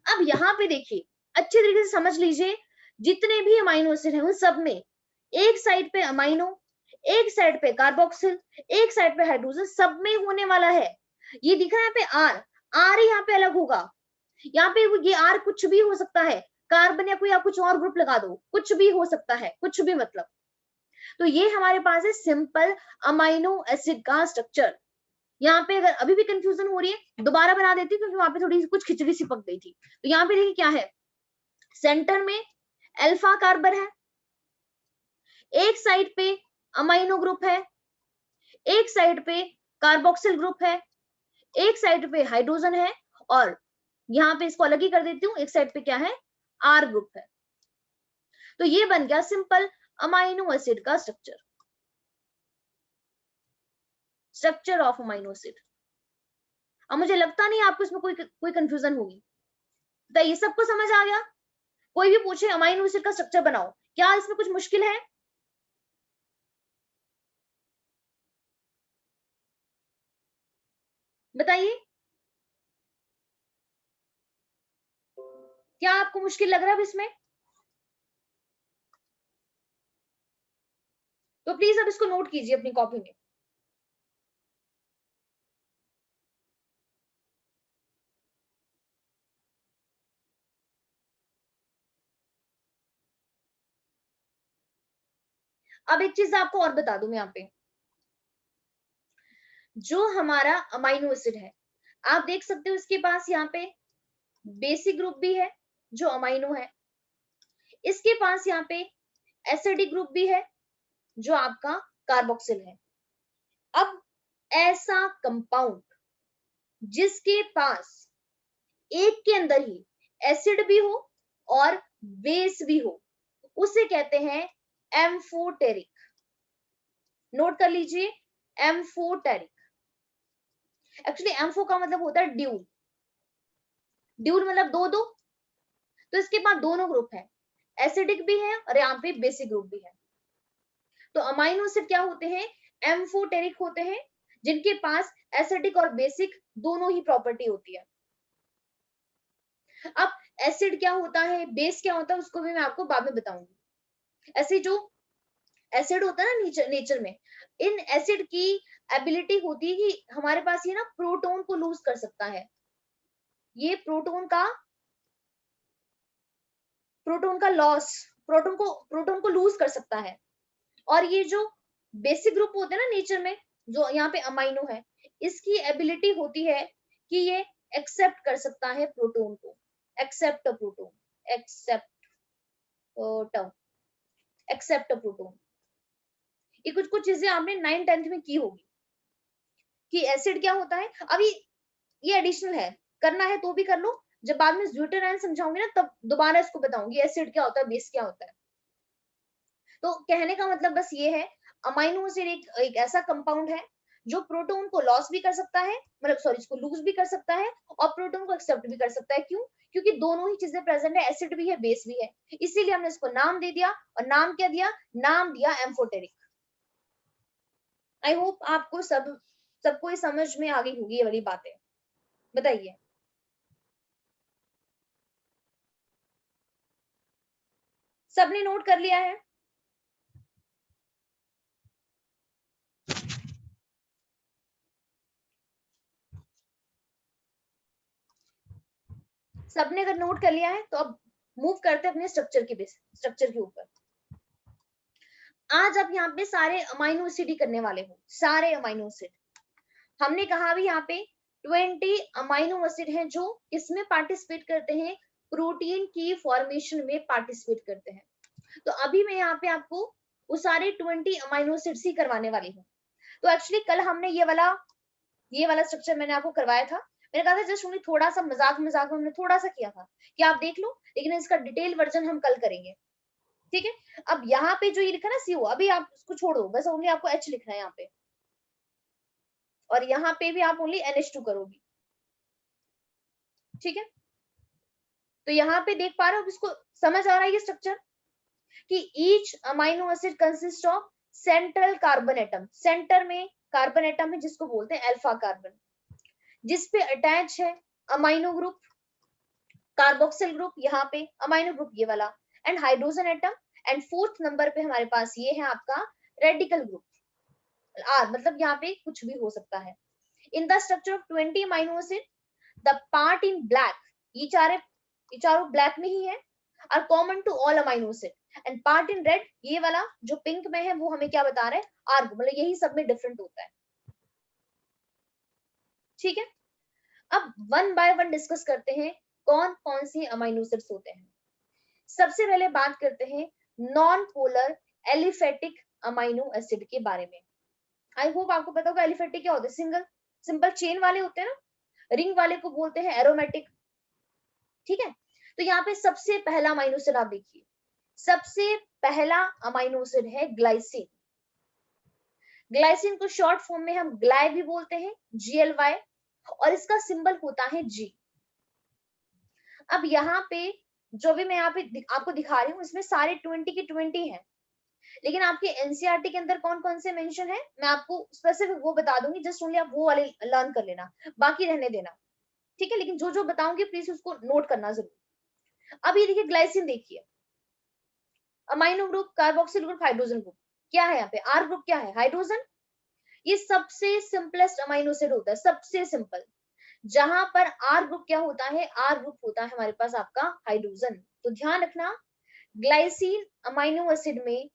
अब यहाँ पे देखिए, अच्छे तरीके से समझ लीजिए, जितने भी अमाइनो एसिड हैं उन सब में एक साइड पे अमाइनो, एक साइड पे कार्बोक्सिल, एक साइड पे हाइड्रोजन, सब में होने वाला है। ये दिख रहा है यहाँ पे R यहाँ पे अलग होगा, यहाँ पे ये R कुछ भी हो सकता है, कार्बन या कोई आप कुछ और ग्रुप लगा दो, कुछ भी हो सकता है, कुछ भी मतलब। तो ये हमारे पास है सिंपल अमाइनो एसिड का स्ट्रक्चर। यहाँ पे अगर अभी भी कंफ्यूजन हो रही है, दोबारा बना देती हूँ क्योंकि वहां पे थोड़ी कुछ खिचड़ी सी पक गई थी। तो यहाँ पे देखिए क्या है, सेंटर में अल्फा कार्बन है, एक साइड पे अमाइनो ग्रुप है, एक साइड पे कार्बोक्सिल ग्रुप है, एक साइड पे हाइड्रोजन है, और यहाँ पे इसको अलग ही कर देती हूँ, एक साइड पे क्या है, R ग्रुप है। तो ये बन गया सिंपल अमाइनो एसिड का structure, structure of amino acid. अब मुझे लगता नहीं आपको इसमें कोई कंफ्यूजन होगी, तो ये सबको समझ आ गया। कोई भी पूछे अमाइनो एसिड का स्ट्रक्चर बनाओ, क्या इसमें कुछ मुश्किल है, बताइए। क्या आपको मुश्किल लग रहा है अब इसमें? तो प्लीज अब इसको नोट कीजिए अपनी कॉपी में। अब एक चीज आपको और बता दूं मैं यहाँ पे, जो हमारा अमाइनो एसिड है, आप देख सकते हो इसके पास यहाँ पे बेसिक ग्रुप भी है जो अमाइनो है, इसके पास यहाँ पे एसिडिक ग्रुप भी है जो आपका कार्बोक्सिल है। अब ऐसा कंपाउंड जिसके पास एक के अंदर ही एसिड भी हो और बेस भी हो, उसे कहते हैं एम्फोटेरिक। नोट कर लीजिए, एम्फोटेरिक। एक्चुअली एम्फो का मतलब होता है ड्यूल, ड्यूल मतलब दो दो, तो इसके पास दोनों ग्रुप है, एसिडिक भी है और यहाँ पे बेसिक ग्रुप भी है। तो अमाइनो एसिड क्या होते हैं? एम्फोटेरिक होते हैं, जिनके पास एसिडिक और बेसिक दोनों ही प्रॉपर्टी होती है। अब एसिड क्या होता है, बेस क्या होता है, उसको भी मैं आपको बाद में बताऊंगी। ऐसे जो एसिड होता है ना नेचर में, इन एसिड की एबिलिटी होती है कि हमारे पास ये ना प्रोटॉन को लूज कर सकता है, ये प्रोटॉन का लॉस, प्रोटॉन को लूज कर सकता है। और ये जो बेसिक ग्रुप होते हैं ना नेचर में, जो यहाँ पे अमाइनो है, इसकी एबिलिटी होती है कि ये एक्सेप्ट कर सकता है प्रोटॉन को, accept proton, accept accept proton. ये कुछ कुछ चीजें आपने 9th-10th में की होगी कि एसिड क्या होता है। अभी ये एडिशनल है, करना है तो भी कर लो, जब बाद में ड्यूटेनाइन समझाऊंगी ना तब दोबारा इसको बताऊंगी एसिड क्या होता है, बेस क्या होता है। तो कहने का मतलब बस ये है, अमाइनो एसिड एक ऐसा कंपाउंड है जो प्रोटॉन को लॉस भी कर सकता है, मतलब सॉरी इसको लूज भी कर सकता है और प्रोटॉन को एक्सेप्ट भी कर सकता है। क्यों? क्योंकि दोनों ही चीजें प्रेजेंट है, एसिड भी है बेस भी है, इसीलिए हमने इसको नाम दे दिया। और नाम क्या दिया? नाम दिया एम्फोटेरिक। आई होप आपको सबको ये समझ में आ गई होगी ये वाली बातें। बताइए। सबने नोट कर लिया है? सबने अगर नोट कर लिया है तो अब मूव करते हैं अपने स्ट्रक्चर के ऊपर। आज आप यहाँ पे सारे अमाइनो एसिड ही करने वाले हो, सारे अमाइनो एसिड। हमने कहा भी यहाँ पे 20 अमाइनो एसिड हैं जो इसमें पार्टिसिपेट करते हैं, प्रोटीन की फॉर्मेशन में पार्टिसिपेट करते हैं। तो अभी मैं यहाँ पे आपको वो सारे 20 अमाइनो एसिड्स ही करवाने वाली हूँ। तो एक्चुअली कल हमने ये वाला स्ट्रक्चर मैंने आपको करवाया था, मैंने कहा था जस्ट ओनली थोड़ा सा मजाक मजाक में हमने थोड़ा सा किया था कि आप देख लो, लेकिन इसका डिटेल वर्जन हम कल करेंगे। ठीक है? अब यहाँ पे जो ये लिखा ना CO, अभी आप उसको छोड़ो, बस ओनली आपको H लिखना है यहाँ पे, और यहाँ पे भी आप ओनली NH2 करोगी। ठीक है? तो यहाँ पे देख पा रहे हो, इसको समझ आ रहा है ये स्ट्रक्चर कि each amino acid consist of central carbon atom, centre में कार्बन एटम है जिसको बोलते हैं अल्फा कार्बन, जिसपे अटैच है अमाइनो ग्रुप, कार्बोक्सिल ग्रुप, यहाँ पे अमाइनो ग्रुप ये वाला, and hydrogen atom, and 4th number पे हमारे पास ये है आपका रेडिकल ग्रुप, R, मतलब यहाँ पे कुछ भी हो सकता है। In the structure of 20 amino acid, the part in black, ये चारों ब्लैक में ही है, are common to all amino acid, and part in red, ये वाला जो पिंक में है वो हमें क्या बता रहा है? आर, मतलब यही सब में डिफरेंट होता है। ठीक है? अब वन बाय वन डिस्कस करते हैं कौन कौन से अमाइनो एसिड्स होते हैं। सबसे पहले बात करते हैं non polar aliphatic amino acid के बारे में। आई होप आपको पता होगा एलिफेटिक क्या होता है, सिंपल चेन वाले होते हैं ना, रिंग वाले को बोलते हैं एरोमेटिक। ठीक है? तो यहाँ पे सबसे पहला अमाइनो एसिड आप देखिए, सबसे पहला अमाइनो एसिड है ग्लाइसिन। ग्लाइसिन को शॉर्ट फॉर्म में हम ग्लाइ भी बोलते हैं, GLY, और इसका सिंबल होता है G। अब यहाँ पे जो भी मैं यहाँ पे आपको दिखा रही हूँ, इसमें सारे 20 के 20 हैं, लेकिन आपके एनसीईआरटी के अंदर कौन कौन से मेंशन है मैं आपको स्पेसिफिक वो बता दूंगी, जस्ट ओनली आप वो वाले लर्न कर लेना, बाकी रहने देना। ठीक है? लेकिन जो जो बताऊंगी प्लीज उसको नोट करना जरूर। अब ये देखिए ग्लाइसिन, देखिए amino group, carboxyl group, hydrogen group, क्या है यहाँ पे आर ग्रुप, क्या है हाइड्रोजन। ये सबसे सिंपलेस्ट अमाइनो एसिड होता है, सबसे सिंपल। जहां पर आर ग्रुप क्या होता है, आर ग्रुप होता है हमारे पास आपका हाइड्रोजन। तो ध्यान रखना, ग्लाइसिन अमाइनो एसिड में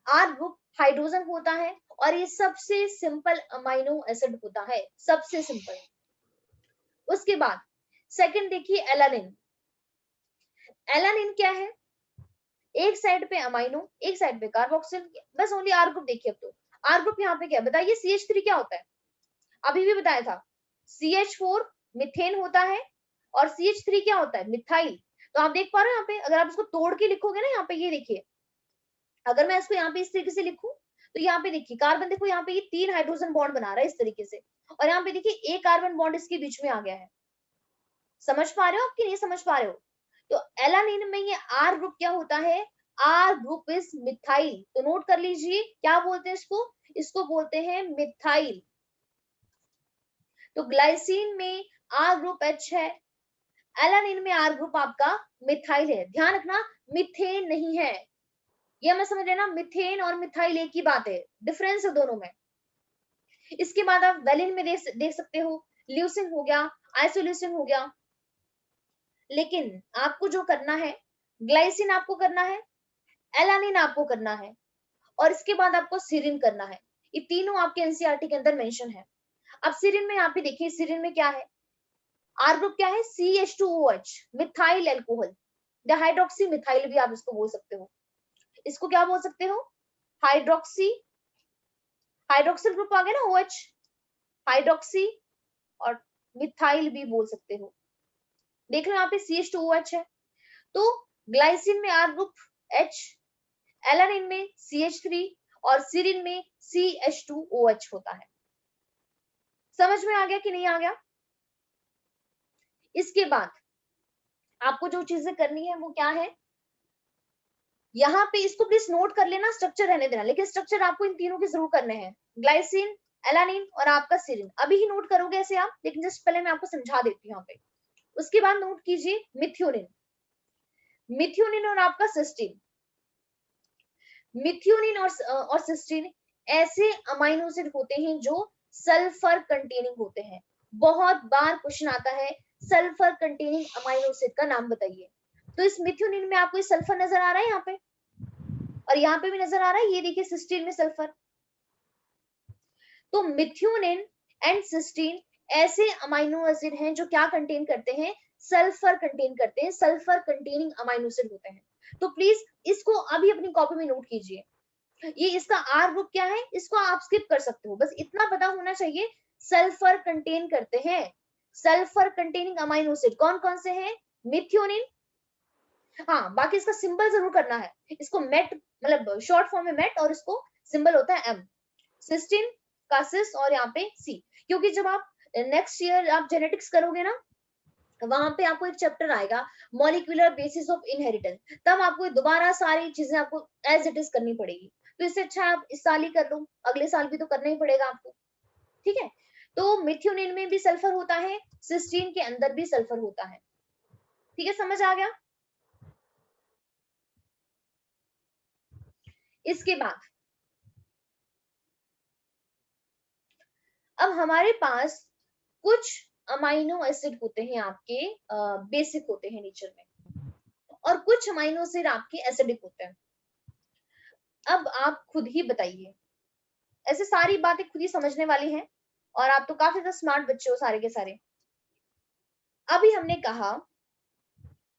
आर ग्रुप हाइड्रोजन होता है, और ये सबसे सिंपल अमाइनो एसिड होता है, सबसे सिंपल। उसके बाद सेकंड देखिए एलानिन। एलानिन क्या है, एक साइड पे अमाइनो, एक साइड पे कार्बोक्सिल, बस ओनली आर ग्रुप देखिए। अब तो आर ग्रुप यहाँ पे क्या बताइए, CH3 क्या होता है, अभी भी बताया था, CH4 मिथेन होता है, और CH3 क्या होता है, मिथाइल। तो आप देख पा रहे हो यहाँ पे, अगर आप इसको तोड़ के लिखोगे ना, यहाँ पे ये देखिए, अगर मैं इसको यहाँ पे इस तरीके से लिखूं, तो यहाँ पे देखिए कार्बन, देखो यहाँ पे ये 3 हाइड्रोजन बॉन्ड बना रहा है इस तरीके से, और यहाँ पे देखिए एक कार्बन बॉन्ड इसके बीच में आ गया है। समझ पा रहे हो आप कि नहीं समझ पा रहे हो। तो एलानिन में ये आर ग्रुप क्या होता है, आर ग्रुप इज मिथाइल। तो नोट कर लीजिए क्या बोलते हैं इसको, इसको बोलते हैं मिथाइल। तो ग्लाइसिन में आर ग्रुप H है, एलानिन में आर ग्रुप आपका मिथाइल है। ध्यान रखना मिथेन नहीं है, ये हमें समझ लेना, मिथेन और मिथाइल एक ही बात है, डिफरेंस है दोनों में। इसके बाद आप वेलिन में देख सकते हो, ल्यूसिन हो गया, आइसोल्यूसिन हो गया। लेकिन आपको जो करना है, ग्लाइसिन आपको करना है, एलानिन आपको करना है, और इसके बाद आपको सीरिन करना है। ये तीनों आपके एनसीईआरटी के अंदर मेंशन है। अब सीरिन में यहाँ पे देखिए, सीरिन में क्या है, आर ग्रुप क्या है, CH2OH, methyl alcohol, hydroxy methyl भी आप इसको बोल सकते हो। इसको क्या बोल सकते हो, हाइड्रोक्सी, हाइड्रोक्सिल ग्रुप आ गया ना OH, हाइड्रोक्सी, और मिथाइल भी बोल सकते हो। देख रहे हो यहाँ पे CH2OH है। तो ग्लाइसिन में आर ग्रुप H, एलानिन में CH3, और सीरिन में CH2OH होता है। समझ में आ गया कि नहीं आ गया। इसके बाद आपको जो चीजें करनी है वो क्या है, यहाँ पे इसको प्लीज नोट कर लेना, स्ट्रक्चर रहने देना, लेकिन स्ट्रक्चर आपको इन तीनों के जरूर करने हैं, ग्लाइसिन, एलानिन और आपका सीरिन। अभी ही नोट करोगे ऐसे आप, लेकिन जस्ट पहले मैं आपको समझा देती हूँ यहाँ पे। उसके बाद नोट कीजिए मिथ्योनिन, मिथ्योनिन और आपका सिस्टीन। मिथ्योनिन और सिस्टीन ऐसे अमाइनो एसिड होते हैं जो सल्फर कंटेनिंग होते हैं। बहुत बार क्वेश्चन आता है, सल्फर कंटेनिंग अमाइनो एसिड का नाम बताइए। तो इस मिथ्योनिन में आपको सल्फर नजर आ रहा है यहाँ पे, और यहाँ पे भी नजर आ रहा है, ये देखिए सिस्टीन में सल्फर। तो मिथ्योनिन एंड सिस्टीन ऐसे अमाइनो एसिड हैं जो क्या कंटेन करते हैं, सल्फर कंटेन करते हैं, सल्फर कंटेनिंग अमाइनो एसिड होते हैं। तो प्लीज इसको अभी अपनी कॉपी में नोट कीजिए। ये इसका आर ग्रुप क्या है, इसको आप स्किप कर सकते हो, बस इतना पता होना चाहिए, सल्फर कंटेन करते हैं। सल्फर कंटेनिंग अमाइनो एसिड कौन कौन से हैं, मिथ्योनिन, हाँ बाकी इसका सिंबल जरूर करना है, इसको मेट मतलब शॉर्ट फॉर्म में मेट, और इसको सिंबल होता है एम। सिस्टीन का सिस, और यहाँ पे सी, क्योंकि जब आप नेक्स्ट ईयर आप जेनेटिक्स करोगे ना, वहां पे आपको एक चैप्टर आएगा मॉलिक्यूलर बेसिस ऑफ इनहेरिटेंस, तब आपको दोबारा सारी चीजें आपको एज इट इज करनी पड़ेगी। तो इससे अच्छा आप इस साल ही कर लो, अगले साल भी तो करना ही पड़ेगा आपको, ठीक है। तो मिथ्योनिन में भी सल्फर होता है, सिस्टीन के अंदर भी सल्फर होता है, ठीक है, समझ आ गया। इसके बाद अब हमारे पास कुछ अमाइनो एसिड होते हैं आपके बेसिक होते हैं नेचर में, और कुछ अमाइनो एसिड आपके एसिडिक होते हैं। अब आप खुद ही बताइए, ऐसे सारी बातें खुद ही समझने वाली हैं, और आप तो काफी ज्यादा स्मार्ट बच्चे हो सारे के सारे। अभी हमने कहा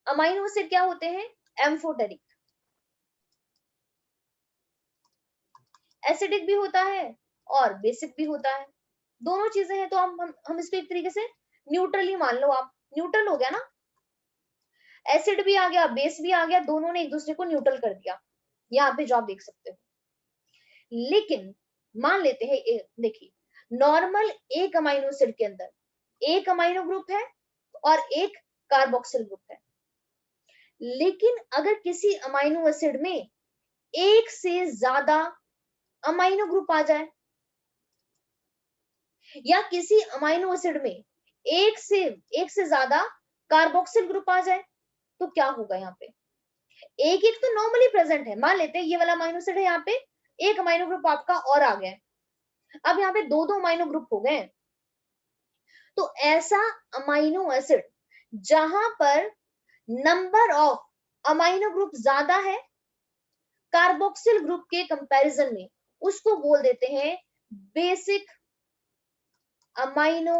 अमाइनो एसिड क्या होते हैं, एम्फोटेरिक, एसिडिक भी होता है और बेसिक भी होता है, दोनों चीजें हैं। तो हम इसको एक तरीके से न्यूट्रल ही मान लो, आप न्यूट्रल हो गया ना, एसिड भी आ गया बेस भी आ गया, दोनों ने एक दूसरे को न्यूट्रल कर दिया, यहाँ पे जो आप देख सकते हो। लेकिन मान लेते हैं, देखिए नॉर्मल एक अमाइनो एसिड के अंदर एक अमाइनो ग्रुप है और एक कार्बोक्सिल ग्रुप है, लेकिन अगर किसी अमाइनो एसिड में एक से ज्यादा अमाइनो ग्रुप आ जाए, या किसी अमाइनो एसिड में एक से ज्यादा कार्बोक्सिल ग्रुप आ जाए, तो क्या होगा यहाँ पे, एक एक तो नॉर्मली प्रेजेंट है, मान लेते हैं ये वाला अमाइनो एसिड है, यहाँ पे एक अमाइनो ग्रुप आपका और आ गया है, अब यहाँ पे दो दो अमाइनो ग्रुप हो गए। तो ऐसा अमाइनो एसिड जहां पर नंबर ऑफ अमाइनो ग्रुप ज्यादा है कार्बोक्सिल ग्रुप के कंपैरिजन में, उसको बोल देते हैं बेसिक अमाइनो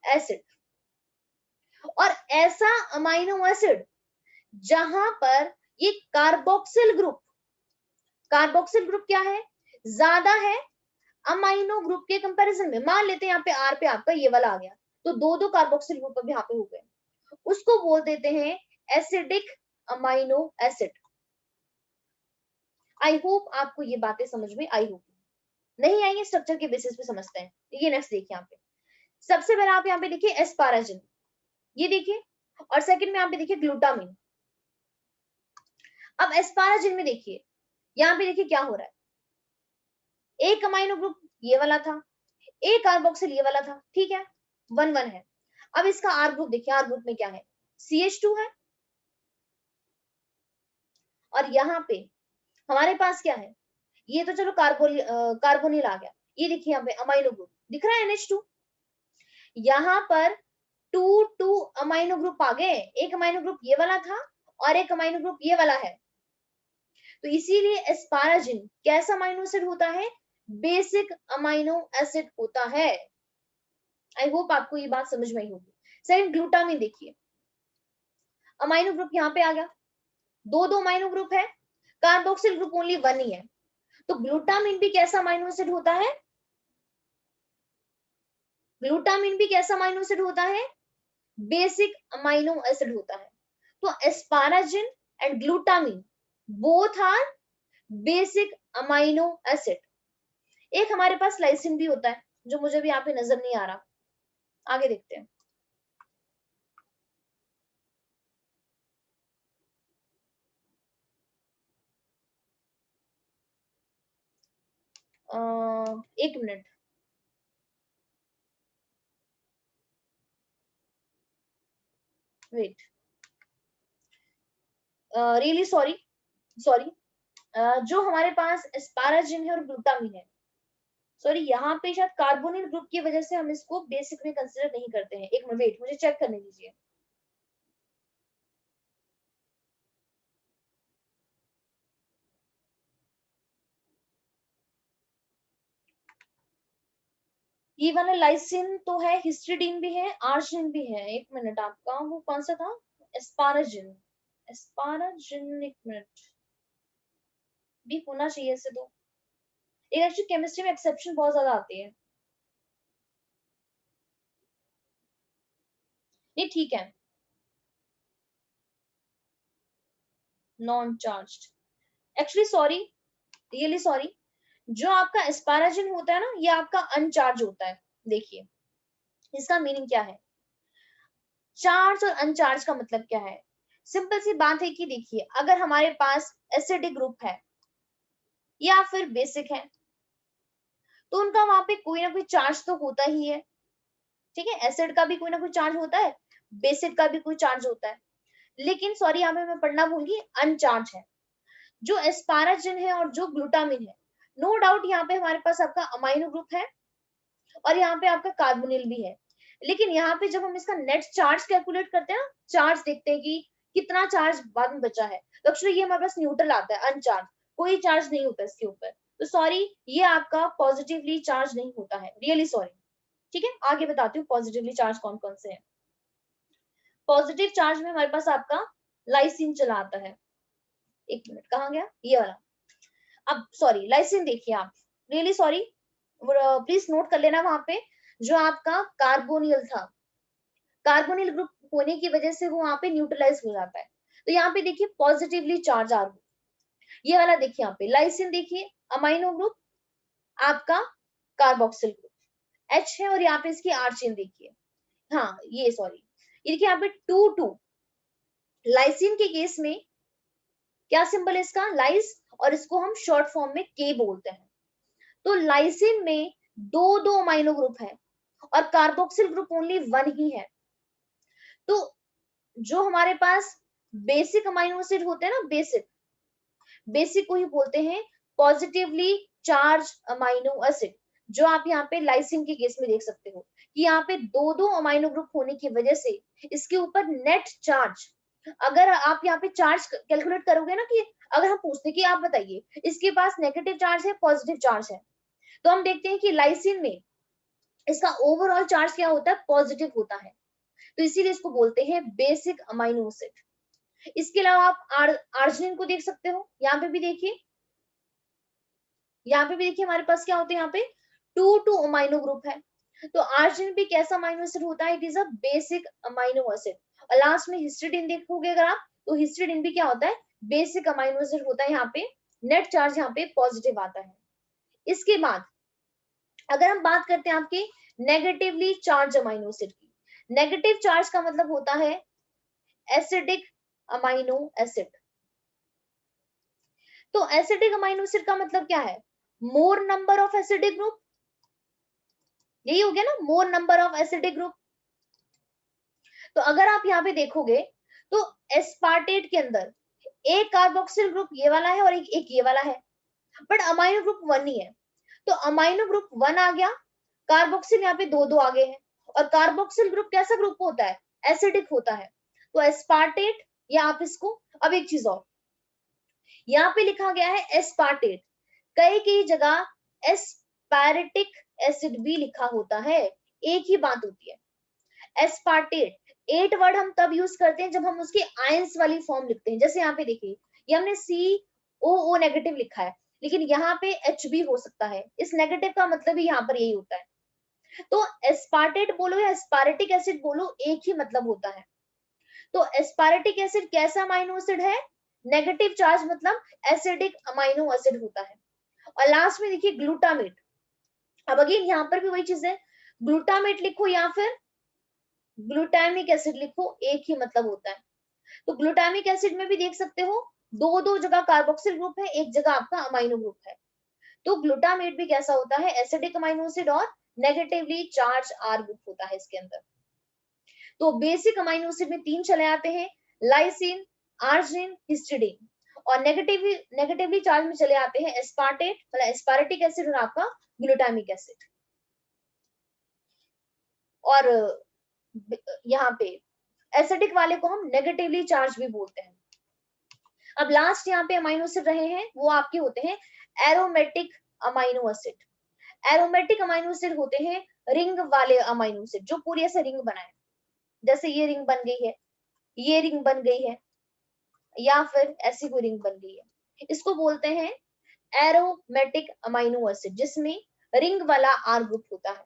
एसिड। और ऐसा अमाइनो एसिड जहां पर ये कार्बोक्सिल ग्रुप क्या है, ज्यादा है अमाइनो ग्रुप के कंपैरिजन में, मान लेते हैं यहाँ पे आर पे आपका ये वाला आ गया, तो दो दो कार्बोक्सिल ग्रुप अब यहाँ पे हो गए, उसको बोल देते हैं acidic amino acid. I hope आपको ये बातें समझ में आई होगी, नहीं आई है स्ट्रक्चर के बेसिस पे समझते हैं। ये नेक्स्ट देखिए यहाँ पे, सबसे पहले आप यहाँ पे देखिए एस्पाराजिन, ये देखिए, और सेकंड में यहाँ पे देखिए ग्लूटामिन। अब एस्पाराजिन में देखिए, यहाँ पे देखिए क्या हो रहा है, एक अमाइनो ग्रुप ये वाला था, एक कार्बोक्सिल ये वाला था, ठीक है, 1 1 है। अब इसका आर ग्रुप देखिए, आर ग्रुप में क्या है, CH2 है, और यहाँ पे हमारे पास क्या है, ये तो चलो कार्बोनिल आ गया, ये देखिए यहाँ पे अमाइनो ग्रुप दिख रहा है NH2, यहाँ पर 2 2 अमाइनो ग्रुप आ गए, एक अमाइनो ग्रुप ये वाला था और एक अमाइनो ग्रुप ये वाला है, तो इसीलिए एस्पाराजिन कैसा अमाइनो एसिड होता है, बेसिक अमाइनो एसिड होता है। आई होप आपको ये बात समझ में आई होगी। सेकंड ग्लूटामिन देखिए, अमाइनो ग्रुप यहाँ पे आ गया, दो दो अमाइनो ग्रुप है, कार्बोक्सिल ग्रुप ओनली 1 ही है, तो ग्लूटामिन भी कैसा अमाइनो एसिड होता है, ग्लूटामिन भी कैसा अमाइनो एसिड होता है, बेसिक अमाइनो एसिड होता है। तो asparagine and glutamine both are basic amino acid. एक हमारे पास लाइसिन भी होता है, जो मुझे भी यहाँ पे नजर नहीं आ रहा, आगे देखते हैं। एक minute, wait, really sorry, sorry, जो हमारे पास एस्पाराजिन है और ग्लूटामिन है, सॉरी यहाँ पे शायद कार्बोनिल ग्रुप की वजह से हम इसको बेसिक में कंसिडर नहीं करते हैं, एक मिनट वेट, मुझे चेक करने दीजिए। ये वाला लाइसिन तो है, हिस्टिडीन भी है, आर्जिनिन भी है, एक मिनट, आपका वो कौन सा था, एस्पाराजिन, एस्पाराजिन, एक मिनट भी होना चाहिए ऐसे तो, एक एक्चुअली केमिस्ट्री में एक्सेप्शन बहुत ज्यादा आती है, ये ठीक है, non charged, actually sorry, really sorry, जो आपका एस्पाराजिन होता है ना, ये आपका अनचार्ज होता है। देखिए इसका मीनिंग क्या है, चार्ज और अनचार्ज का मतलब क्या है, सिंपल सी बात है कि देखिए अगर हमारे पास एसिडिक ग्रुप है या फिर बेसिक है, तो उनका वहां पे कोई ना कोई चार्ज तो होता ही है, ठीक है, एसिड का भी कोई ना कोई चार्ज होता है, बेसिक का भी कोई चार्ज होता है, लेकिन सॉरी यहाँ पे मैं पढ़ना भूल गई, अनचार्ज है। जो एस्पाराजिन है और जो ग्लूटामिन है, नो डाउट यहाँ पे हमारे पास आपका अमाइनो ग्रुप है और यहाँ पे आपका कार्बोनिल भी है, लेकिन यहाँ पे जब हम इसका नेट चार्ज कैलकुलेट करते हैं ना, चार्ज देखते हैं कि कितना चार्ज बाद में बचा है, तो अक्सर ये हमारे पास न्यूट्रल आता है, अनचार्ज, कोई चार्ज नहीं होता इसके ऊपर, तो सॉरी ये आपका पॉजिटिवली चार्ज नहीं होता है, रियली सॉरी। ठीक है, आगे बताती हूँ पॉजिटिवली चार्ज कौन कौन से हैं। पॉजिटिव चार्ज में हमारे पास आपका लाइसिन चला आता है, एक मिनट कहाँ गया ये वाला, अब सॉरी लाइसिन देखिए आप, रियली सॉरी, प्लीज नोट कर लेना वहां पे, जो आपका कार्बोनिल था, कार्बोनिल ग्रुप होने की वजह से वो वहां पे न्यूट्रलाइज हो जाता है, तो यहाँ पे देखिए पॉजिटिवली चार्ज आर ग्रुप, ये वाला देखिए यहाँ पे लाइसिन देखिए, अमाइनो ग्रुप आपका कार्बोक्सिल ग्रुप H है, और यहाँ पे इसकी आर चेन देखिए, हाँ ये सॉरी, ये देखिए यहाँ पे 2 2, लाइसिन के केस में क्या सिंबल है इसका, लाइस, और इसको हम शॉर्ट फॉर्म में के बोलते हैं। तो लाइसिन में दो दो अमाइनो ग्रुप है और कार्बोक्सिल ग्रुप ओनली 1 ही है, तो जो हमारे पास बेसिक अमाइनो एसिड होते हैं ना, बेसिक को ही बोलते हैं पॉजिटिवली चार्ज अमाइनो एसिड। जो आप यहाँ पे लाइसिन के केस में देख सकते हो कि यहाँ पे दो दो अमाइनो ग्रुप होने की वजह से इसके ऊपर नेट चार्ज, अगर आप यहाँ पे चार्ज कैलकुलेट करोगे ना, कि अगर हम पूछते कि आप बताइए इसके पास नेगेटिव चार्ज है पॉजिटिव चार्ज है, तो हम देखते हैं कि लाइसिन में इसका ओवरऑल चार्ज क्या होता है, पॉजिटिव होता है। तो इसीलिए इसको बोलते हैं बेसिक अमाइनो एसिड। इसके अलावा आप आर्जिनिन को देख सकते हो, यहाँ पे भी देखिए, यहाँ पे भी देखिए हमारे पास क्या होते हैं, यहाँ पे 2 अमाइनो ग्रुप है। तो आर्जिनिन भी कैसा अमाइनो एसिड होता है, it is a basic amino acid. और लास्ट में हिस्टिडीन देखोगे अगर आप, तो हिस्टिडीन भी क्या होता है, बेसिक अमाइनो एसिड होता है। यहाँ पे नेट चार्ज यहाँ पे पॉजिटिव आता है। इसके बाद अगर हम बात करते हैं आपके नेगेटिवली चार्ज अमाइनो एसिड की, नेगेटिव चार्ज का मतलब होता है एसिडिक अमाइनो एसिड। तो एसिडिक अमाइनो एसिड का मतलब क्या है, मोर नंबर ऑफ एसिडिक ग्रुप, यही हो गया ना, मोर नंबर ऑफ एसिडिक ग्रुप। तो अगर आप यहाँ पे देखोगे तो एस्पार्टेट के अंदर एक कार्बोक्सिल ग्रुप ये वाला है और एक ये वाला है, बट अमाइनो ग्रुप 1 ही है। तो अमाइनो ग्रुप 1 आ गया, कार्बोक्सिल यहाँ पे दो आ गए हैं। और कार्बोक्सिल ग्रुप कैसा ग्रुप होता है, एसिडिक होता है। तो एस्पार्टेट, या आप इसको, अब एक चीज और यहाँ पे लिखा गया है एस्पार्टेट, कई कई जगह एस्पारेटिक एसिड भी लिखा होता है, एक ही बात होती है। एस्पार्टेट 8 वर्ड हम तब यूज करते हैं जब हम उसकी आयंस वाली फॉर्म लिखते हैं। जैसे यहाँ पे देखिए, ये हमने COO नेगेटिव लिखा है, लेकिन यहाँ पे H भी हो सकता है, इस नेगेटिव का मतलब ही यहाँ पर यही होता है। तो एस्पार्टेट बोलो या एस्पारेटिक एसिड बोलो, एक ही मतलब होता है। तो एस्पारेटिक एसिड कैसा अमाइनो एसिड है, नेगेटिव चार्ज, मतलब एसिडिक अमाइनो एसिड होता है। और लास्ट में देखिए ग्लूटामेट, अब अगेन यहाँ पर भी वही चीज है, ग्लूटामेट लिखो या फिर ग्लूटामिक एसिड लिखो, एक ही मतलब होता है। तो ग्लूटामिक एसिड में भी देख सकते हो, दो दो जगह कार्बोक्सिल ग्रुप है, एक जगह आपका अमाइनो ग्रुप है। तो ग्लूटामेट भी कैसा होता है, एसिडिक अमाइनो एसिड और नेगेटिवली चार्ज आर ग्रुप होता है इसके अंदर। तो बेसिक अमाइनो एसिड में 3 चले आते हैं, लाइसिन, आर्जिनिन, हिस्टिडीन। और नेगेटिवली चार्ज में चले आते हैं एस्पार्टेट, मतलब एस्पारेटिक एसिड, और आपका ग्लूटामिक एसिड। और यहाँ पे एसिडिक वाले को हम नेगेटिवली चार्ज भी बोलते हैं। अब लास्ट यहाँ पे अमाइनो एसिड रहे हैं, वो आपके होते हैं aromatic amino acid. Aromatic amino acid होते हैं रिंग वाले अमाइनो एसिड, जो पूरी ऐसे रिंग बनाए, जैसे ये रिंग बन गई है, ये रिंग बन गई है, या फिर ऐसी कोई रिंग बन गई है, इसको बोलते हैं एरोमेटिक अमाइनो एसिड, जिसमें रिंग वाला आर ग्रुप होता है।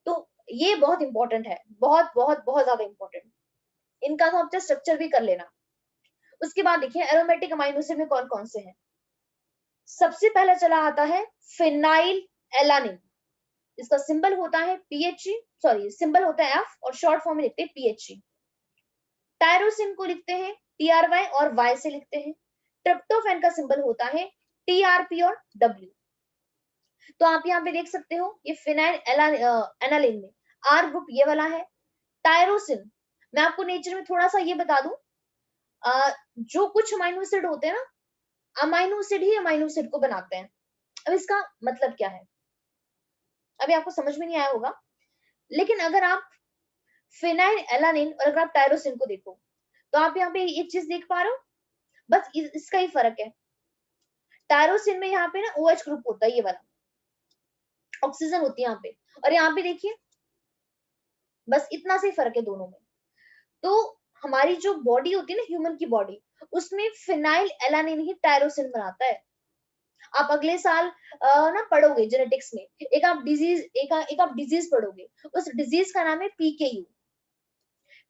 तो ये बहुत इंपॉर्टेंट है, बहुत बहुत बहुत ज्यादा इंपॉर्टेंट, इनका तो आप स्ट्रक्चर भी कर लेना। उसके बाद देखिए एरोमेटिक अमाइनो एसिड में कौन कौन से हैं। सबसे पहला चला आता है फिनाइल एलानिन, इसका सिंबल होता है PHE, सॉरी सिंबल होता है F, और शॉर्ट फॉर्म में लिखते हैं PHE। टायरोसिन को लिखते हैं TRY और Y से लिखते हैं। ट्रिप्टोफैन का सिंबल होता है TRP और W। तो आप यहाँ पे देख सकते हो, ये फिनाइल एनालिन में आर ग्रुप ये वाला है। टायरोसिन, मैं आपको नेचर में थोड़ा सा ये बता दूं, जो कुछ अमाइनो एसिड होते हैं ना, अमाइनो एसिड ही अमाइनो एसिड को बनाते हैं। अब इसका मतलब क्या है, अभी आपको समझ में नहीं आया होगा, लेकिन अगर आप फिनाइल एलानिन और अगर आप टायरोसिन को देखो, तो आप यहाँ पे एक चीज देख पा रहे हो, बस इसका ही फर्क है। टायरोसिन में यहाँ पे ना OH ग्रुप होता है, ये वाला ऑक्सीजन होती है यहाँ पे, और यहाँ पे देखिए बस इतना से फर्क है दोनों में। तो हमारी जो बॉडी होती है ना, ह्यूमन की बॉडी, उसमें फिनाइल एलानिन ही टायरोसिन बनाता है। आप अगले साल ना पढ़ोगे जेनेटिक्स में, एक आप डिजीज पढ़ोगे, उस डिजीज का नाम है PKU।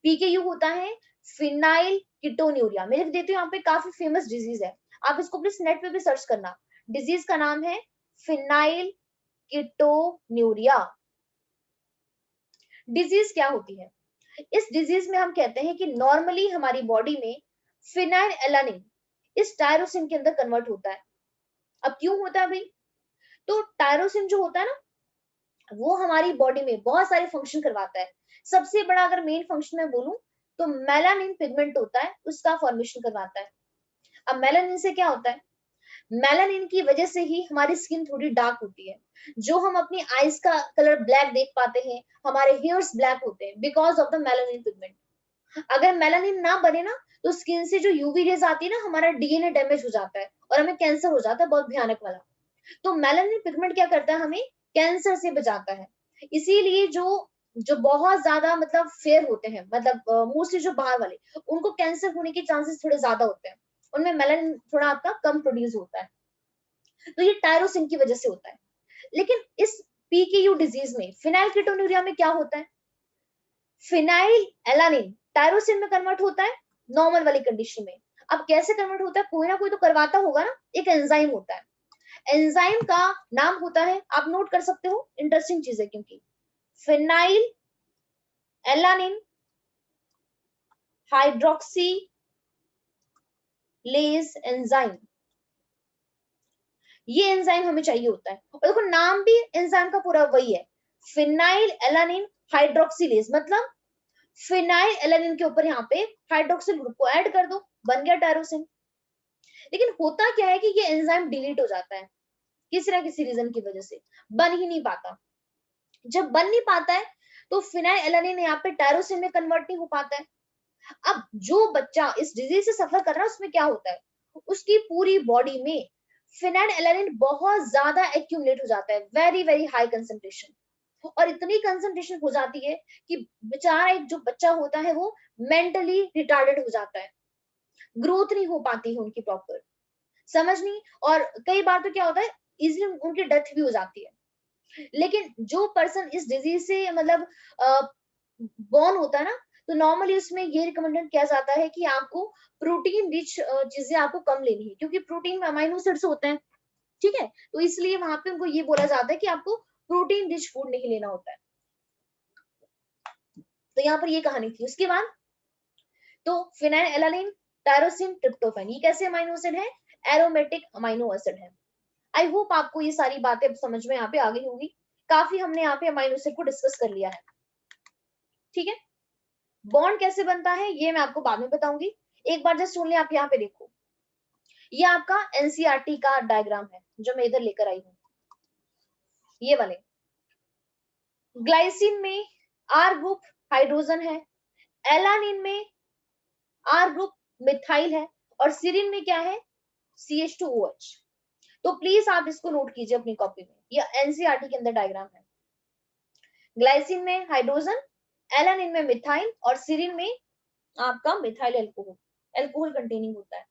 PKU होता है फिनाइल कीटोन्यूरिया। मैं लिख देती हूँ, यहाँ पे काफी फेमस डिजीज है, आप इसको प्लीज नेट पे भी सर्च करना। डिजीज का नाम है फिनाइल कीटोन्यूरिया। डिजीज क्या होती है, इस डिजीज में हम कहते हैं कि नॉर्मली हमारी बॉडी में फिनाइल एलानिन इस टायरोसिन के अंदर कन्वर्ट होता है। अब क्यों होता है भाई, तो टायरोसिन जो होता है ना, वो हमारी बॉडी में बहुत सारे फंक्शन करवाता है। सबसे बड़ा अगर मेन फंक्शन मैं बोलूं, तो मेलानिन पिगमेंट होता है, उसका फॉर्मेशन करवाता है। अब मेलानिन से क्या होता है, मेलानिन की वजह से ही हमारी स्किन थोड़ी डार्क होती है। जो हम अपनी आईज का कलर ब्लैक देख पाते हैं, हमारे हेयर्स ब्लैक होते हैं because of the melanin pigment. अगर मेलानिन ना बने ना, तो स्किन से जो यूवी रेज आती है ना, हमारा डीएनए डैमेज हो जाता है और हमें कैंसर हो जाता है, बहुत भयानक वाला। तो मेलानिन पिगमेंट क्या करता है, हमें कैंसर से बचाता है। इसीलिए जो जो बहुत ज्यादा मतलब फेयर होते हैं, मतलब मोस्टली जो बाहर वाले, उनको कैंसर होने के चांसेस थोड़े ज्यादा होते हैं, उनमें मेलानिन थोड़ा आपका कम प्रोड्यूस होता है। तो ये टायरोसिन की वजह से होता है। लेकिन इस पीकेयू डिजीज में, फिनाइलकीटोन्यूरिया में क्या होता है, फिनाइल एलानिन टायरोसिन में कन्वर्ट होता है नॉर्मल वाली कंडीशन में। अब कैसे कन्वर्ट होता है, कोई ना कोई तो करवाता होगा ना, एक एंजाइम होता है। एंजाइम का नाम होता है, आप नोट कर सकते हो, इंटरेस्टिंग चीज है क्योंकि फिनाइल एलानिन हाइड्रोक्सी लेज एंजाइम, ये एंजाइम हमें चाहिए होता है। और देखो नाम भी एंजाइम का पूरा वही है, फिनाइल एलानिन हाइड्रोक्सिलेज, मतलब फिनाइल एलानिन के ऊपर यहाँ पे हाइड्रोक्सिल ग्रुप को ऐड कर दो, बन गया टायरोसिन। लेकिन होता क्या है कि ये एंजाइम डिलीट हो जाता है किसी ना किसी रीजन की वजह से, बन ही नहीं पाता। जब बन नहीं पाता है तो फिनाइल एलानिन यहाँ पे टायरोसिन में कन्वर्ट नहीं हो पाता है। अब जो बच्चा इस डिजीज से सफर कर रहा है, उसमें क्या होता है, उसकी पूरी बॉडी में फिनाइल एलानिन बहुत ज्यादा एक्यूमुलेट हो जाता है, वेरी वेरी हाई कंसंट्रेशन। और इतनी कंसंट्रेशन हो जाती है कि बेचारा एक जो बच्चा होता है वो मेंटली रिटार्डेड हो जाता है, ग्रोथ नहीं हो पाती है उनकी प्रॉपर, समझ नहीं। और कई बार तो क्या होता है, इजिली उनकी डेथ भी हो जाती है। लेकिन जो पर्सन इस डिजीज से मतलब बॉर्न होता है ना, तो नॉर्मली उसमें ये रिकमेंडेड किया जाता है कि आपको प्रोटीन रिच चीजें आपको कम लेनी है, क्योंकि प्रोटीन में अमाइनो एसिड्स होते हैं, ठीक है। तो इसलिए वहां पे उनको ये बोला जाता है कि आपको प्रोटीन रिच फूड नहीं लेना होता है। तो यहाँ पर ये कहानी थी। उसके बाद तो फिनाइल एलानिन टायरोसिन ट्रिप्टोफैन, ये कैसे अमाइनो एसिड है, एरोमेटिक अमाइनो एसिड है। आई होप आपको ये सारी बातें समझ में यहाँ पे आ गई होंगी। काफी हमने यहाँ पे अमाइनो एसिड को डिस्कस कर लिया है, ठीक है। बॉन्ड कैसे बनता है ये मैं आपको बाद में बताऊंगी, एक बार जस्ट सुन ले आप। यहाँ पे देखो, ये आपका एनसीईआरटी का डायग्राम है जो मैं इधर लेकर आई हूँ, ये वाले। ग्लाइसिन में आर ग्रुप हाइड्रोजन है, एलानिन में आर ग्रुप मिथाइल है, और सीरिन में क्या है, CH2OH। तो प्लीज आप इसको नोट कीजिए अपनी कॉपी में, ये एनसीईआरटी के अंदर डायग्राम है। ग्लाइसिन में हाइड्रोजन, एलानिन में मिथाइल, और सीरिन में आपका मिथाइल एल्कोहल, एल्कोहल कंटेनिंग होता है।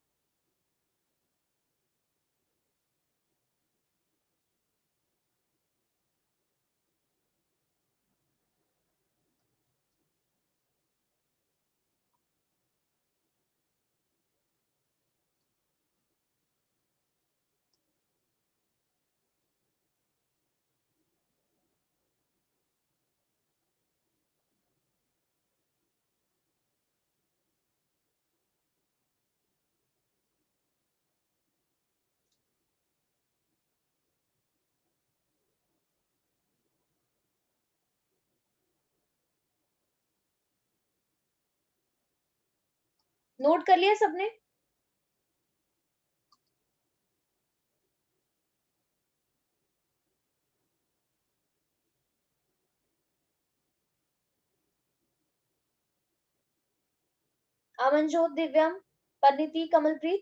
नोट कर लिया सबने? अमनजोत, दिव्यम, परिणीति, कमलप्रीत,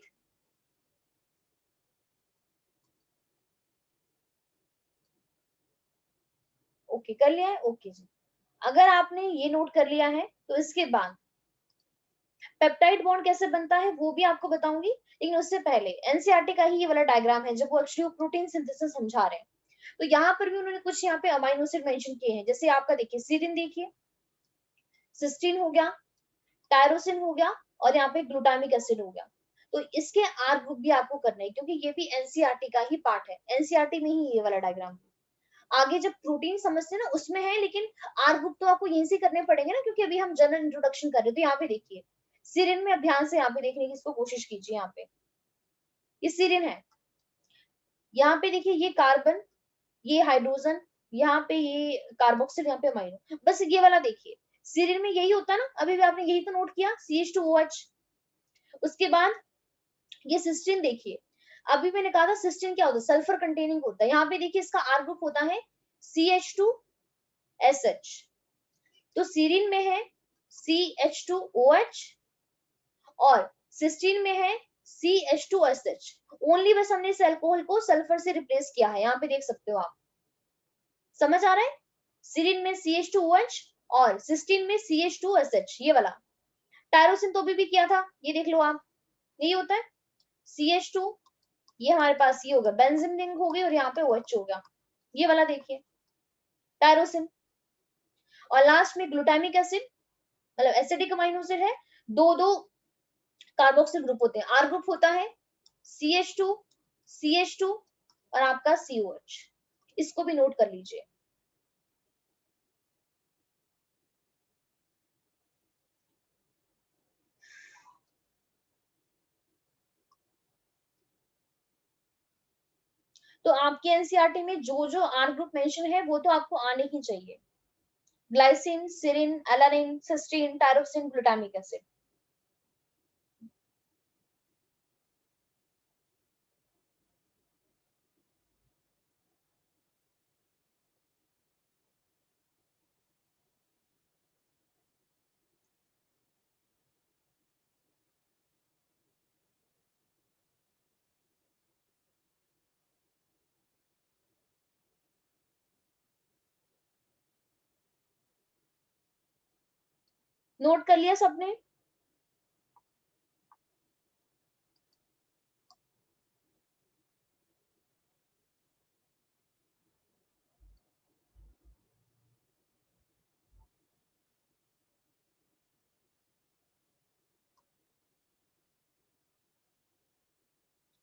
ओके कर लिया है, ओके जी। अगर आपने ये नोट कर लिया है तो इसके बाद पेप्टाइड बॉन्ड कैसे बनता है वो भी आपको बताऊंगी, लेकिन उससे पहले एनसीईआरटी का ही ये वाला डायग्राम है जब वो एक्चुअली प्रोटीन सिंथेसिस समझा रहे हैं। तो यहाँ पर भी उन्होंने कुछ यहाँ पे अमाइनो एसिड मेंशन किए हैं, जैसे आपका देखिए सीरिन, देखिए सिस्टीन हो गया, टायरोसिन हो गया, और यहाँ पे ग्लूटामिक एसिड हो गया। तो इसके आर ग्रुप भी आपको करना है, क्योंकि ये भी एनसीईआरटी का ही पार्ट है, एनसीईआरटी में ही ये वाला डायग्राम। आगे जब प्रोटीन समझते हैं ना उसमें है, लेकिन आर ग्रुप तो आपको यहीं से करने पड़ेंगे ना, क्योंकि अभी हम जनरल इंट्रोडक्शन कर रहे हैं। तो यहाँ पे देखिए सीरिन में, अब ध्यान से यहाँ पे देखने की इसको कोशिश कीजिए। यहाँ पे ये सीरिन है, यहाँ पे देखिए ये कार्बन, ये हाइड्रोजन, यहाँ पे ये कार्बोक्सिल, यहाँ पे अमाइनो, बस ये वाला देखिए सीरीन में यही होता है ना, अभी भी आपने यही तो नोट किया, CH2OH। उसके बाद ये सिस्टीन देखिए, अभी मैंने कहा था सिस्टीन क्या होता है, सल्फर कंटेनिंग होता है। यहाँ पे देखिए इसका R ग्रुप होता है CH2SH, तो सीरीन में है CH2OH और सिस्टीन में है CH2SH। ओनली बस हमने इस अल्कोहल को सल्फर से रिप्लेस किया है, यहाँ पे देख सकते हो आप, समझ आ रहा है। सीरीन में CH2OH और सिस्टीन में CH2SH, ये वाला। टायरोसिन तो अभी भी किया था, ये देख लो आप, यही होता है CH2, ये हमारे पास ये होगा बेंजीन रिंग हो गई और यहाँ पे OH हो गया, ये वाला देखिए टायरोसिन। और लास्ट में ग्लूटामिक एसिड, मतलब एसिडिक अमीनो एसिड है, दो दो कार्बोक्सिल ग्रुप होते हैं। R ग्रुप होता है CH2, CH2 और आपका COH, इसको भी नोट कर लीजिए। तो आपके एनसीईआरटी में जो जो R ग्रुप मेंशन है वो तो आपको आने ही चाहिए, glycine, serine, alanine, cysteine, tyrosine, glutamic acid. Note कर लिया सबने?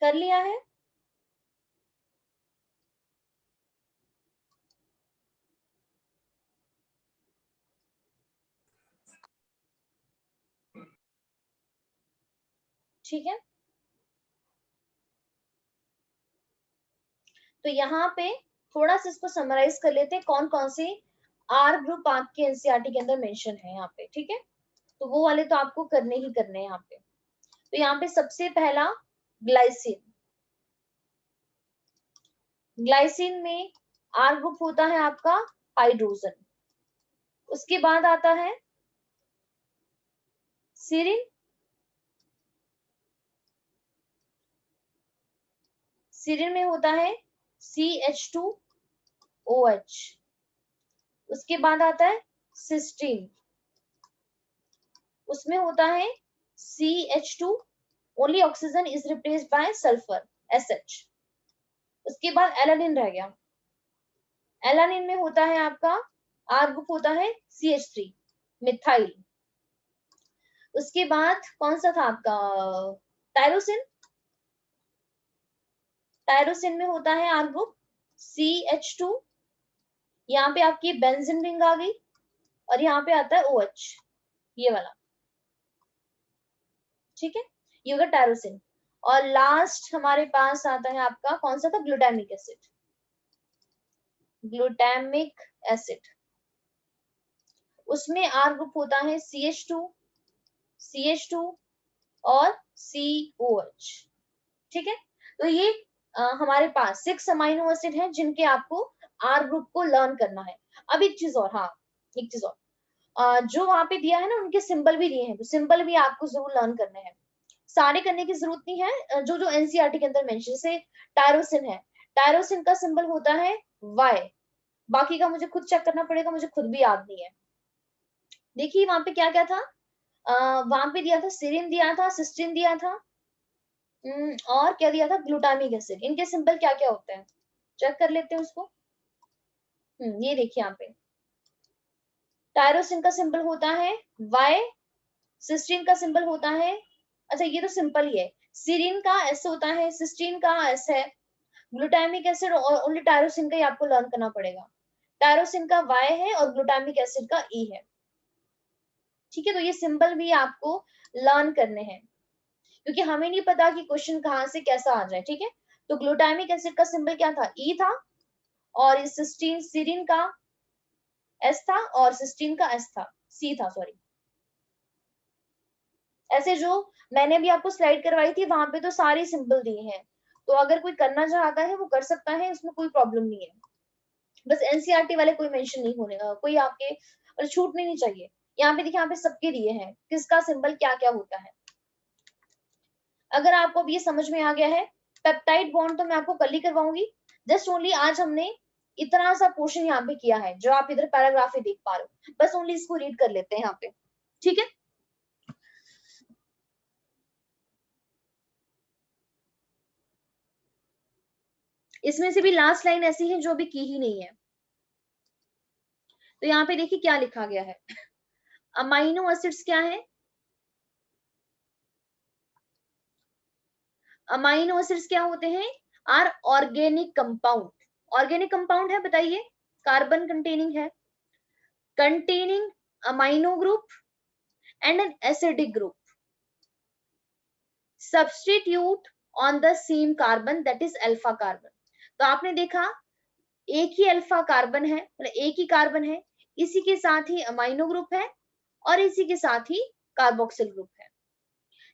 कर लिया है? ठीक है, तो यहाँ पे थोड़ा सा इसको समराइज कर लेते हैं, कौन कौन से R ग्रुप आपके एनसीईआरटी के अंदर मेंशन है यहाँ पे, ठीक है। तो वो वाले तो आपको करने ही करने हैं यहाँ पे। तो यहाँ पे सबसे पहला ग्लाइसिन, ग्लाइसिन में R ग्रुप होता है आपका हाइड्रोजन। उसके बाद आता है सीरिन, सीरिन में होता है CH2OH। उसके बाद आता है सिस्टीन, उसमें होता है CH2, only oxygen is replaced by sulphur SH। उसके बाद एलानिन रह गया, एलानिन में होता है आपका R ग्रुप होता है CH3, मिथाइल। उसके बाद कौन सा था आपका टायरोसिन, टायरोसिन में होता है R ग्रुप CH2, यहाँ पे आपकी बेंजीन रिंग आ गई और यहाँ पे आता है OH, ये वाला, ठीक है, ये होगा टायरोसिन। और लास्ट हमारे पास आता है आपका कौन सा था, ग्लूटामिक एसिड, ग्लूटामिक एसिड। उसमें R ग्रुप होता है CH2, CH2 और COH, ठीक है। तो ये हमारे पास 6 अमीनो एसिड हैं जिनके आपको R ग्रुप को लर्न करना है। अब एक चीज और, हाँ एक चीज और, जो वहां पे दिया है ना उनके सिंबल भी दिए हैं, तो सिंबल भी आपको जरूर लर्न करने हैं। सारे करने की जरूरत नहीं है, जो जो एनसीईआरटी के अंदर मेंशन, जैसे टायरोसिन है, टायरोसिन का सिंबल होता है Y, बाकी का मुझे खुद चेक करना पड़ेगा, मुझे खुद भी याद नहीं है। देखिए वहां पे क्या क्या था, वहां पे दिया था सीरिन, दिया था सिस्टीन, दिया था और क्या दिया था, ग्लूटामिक एसिड। इनके सिंबल क्या क्या होते हैं चेक कर लेते हैं उसको। ये देखिए यहाँ पे टायरोसिन का सिंबल होता है Y, सिस्टीन का सिंबल होता है, अच्छा ये तो सिंपल ही है, सीरीन का S होता है, सिस्टीन का S है, ग्लूटामिक एसिड और ओनली टायरोसिन का ही आपको लर्न करना पड़ेगा। टायरोसिन का Y है और ग्लूटामिक एसिड का E है, ठीक है। तो ये सिंबल भी आपको लर्न करने हैं, क्योंकि हमें नहीं पता कि क्वेश्चन कहाँ से कैसा आ जाए, ठीक है। तो ग्लूटामिक एसिड का सिंबल क्या था, E था, और सिस्टीन सीरीन का S था और सिस्टीन का S था, सी था, सॉरी। ऐसे जो मैंने भी आपको स्लाइड करवाई थी वहां पे तो सारे सिंबल दिए हैं, तो अगर कोई करना चाहता है वो कर सकता है, इसमें कोई प्रॉब्लम नहीं है। बस एनसीईआरटी वाले कोई मेंशन नहीं होने, कोई आपके और छूटने नहीं चाहिए। यहाँ पे देखिए, यहाँ पे सबके दिए हैं किसका सिंबल क्या क्या होता है। अगर आपको अब ये समझ में आ गया है, पेप्टाइड बॉन्ड तो मैं आपको कल ही करवाऊंगी। जस्ट ओनली आज हमने इतना सा पोर्शन यहाँ पे किया है, जो आप इधर पैराग्राफ ही देख पा रहे हो, बस ओनली इसको रीड कर लेते हैं यहाँ पे, ठीक है। इसमें से भी लास्ट लाइन ऐसी है जो अभी की ही नहीं है। तो यहाँ पे देखिए क्या लिखा गया है। अमाइनो एसिड्स क्या है? अमाइनो एसिड्स क्या होते हैं? Are organic compound. Organic compound है, बताइए, कार्बन कंटेनिंग है, containing amino group and an acidic group, substitute on the same carbon, that is alpha carbon. तो आपने देखा एक ही अल्फा कार्बन है, मतलब एक ही कार्बन है, इसी के साथ ही अमाइनो ग्रुप है और इसी के साथ ही कार्बोक्सिल ग्रुप है।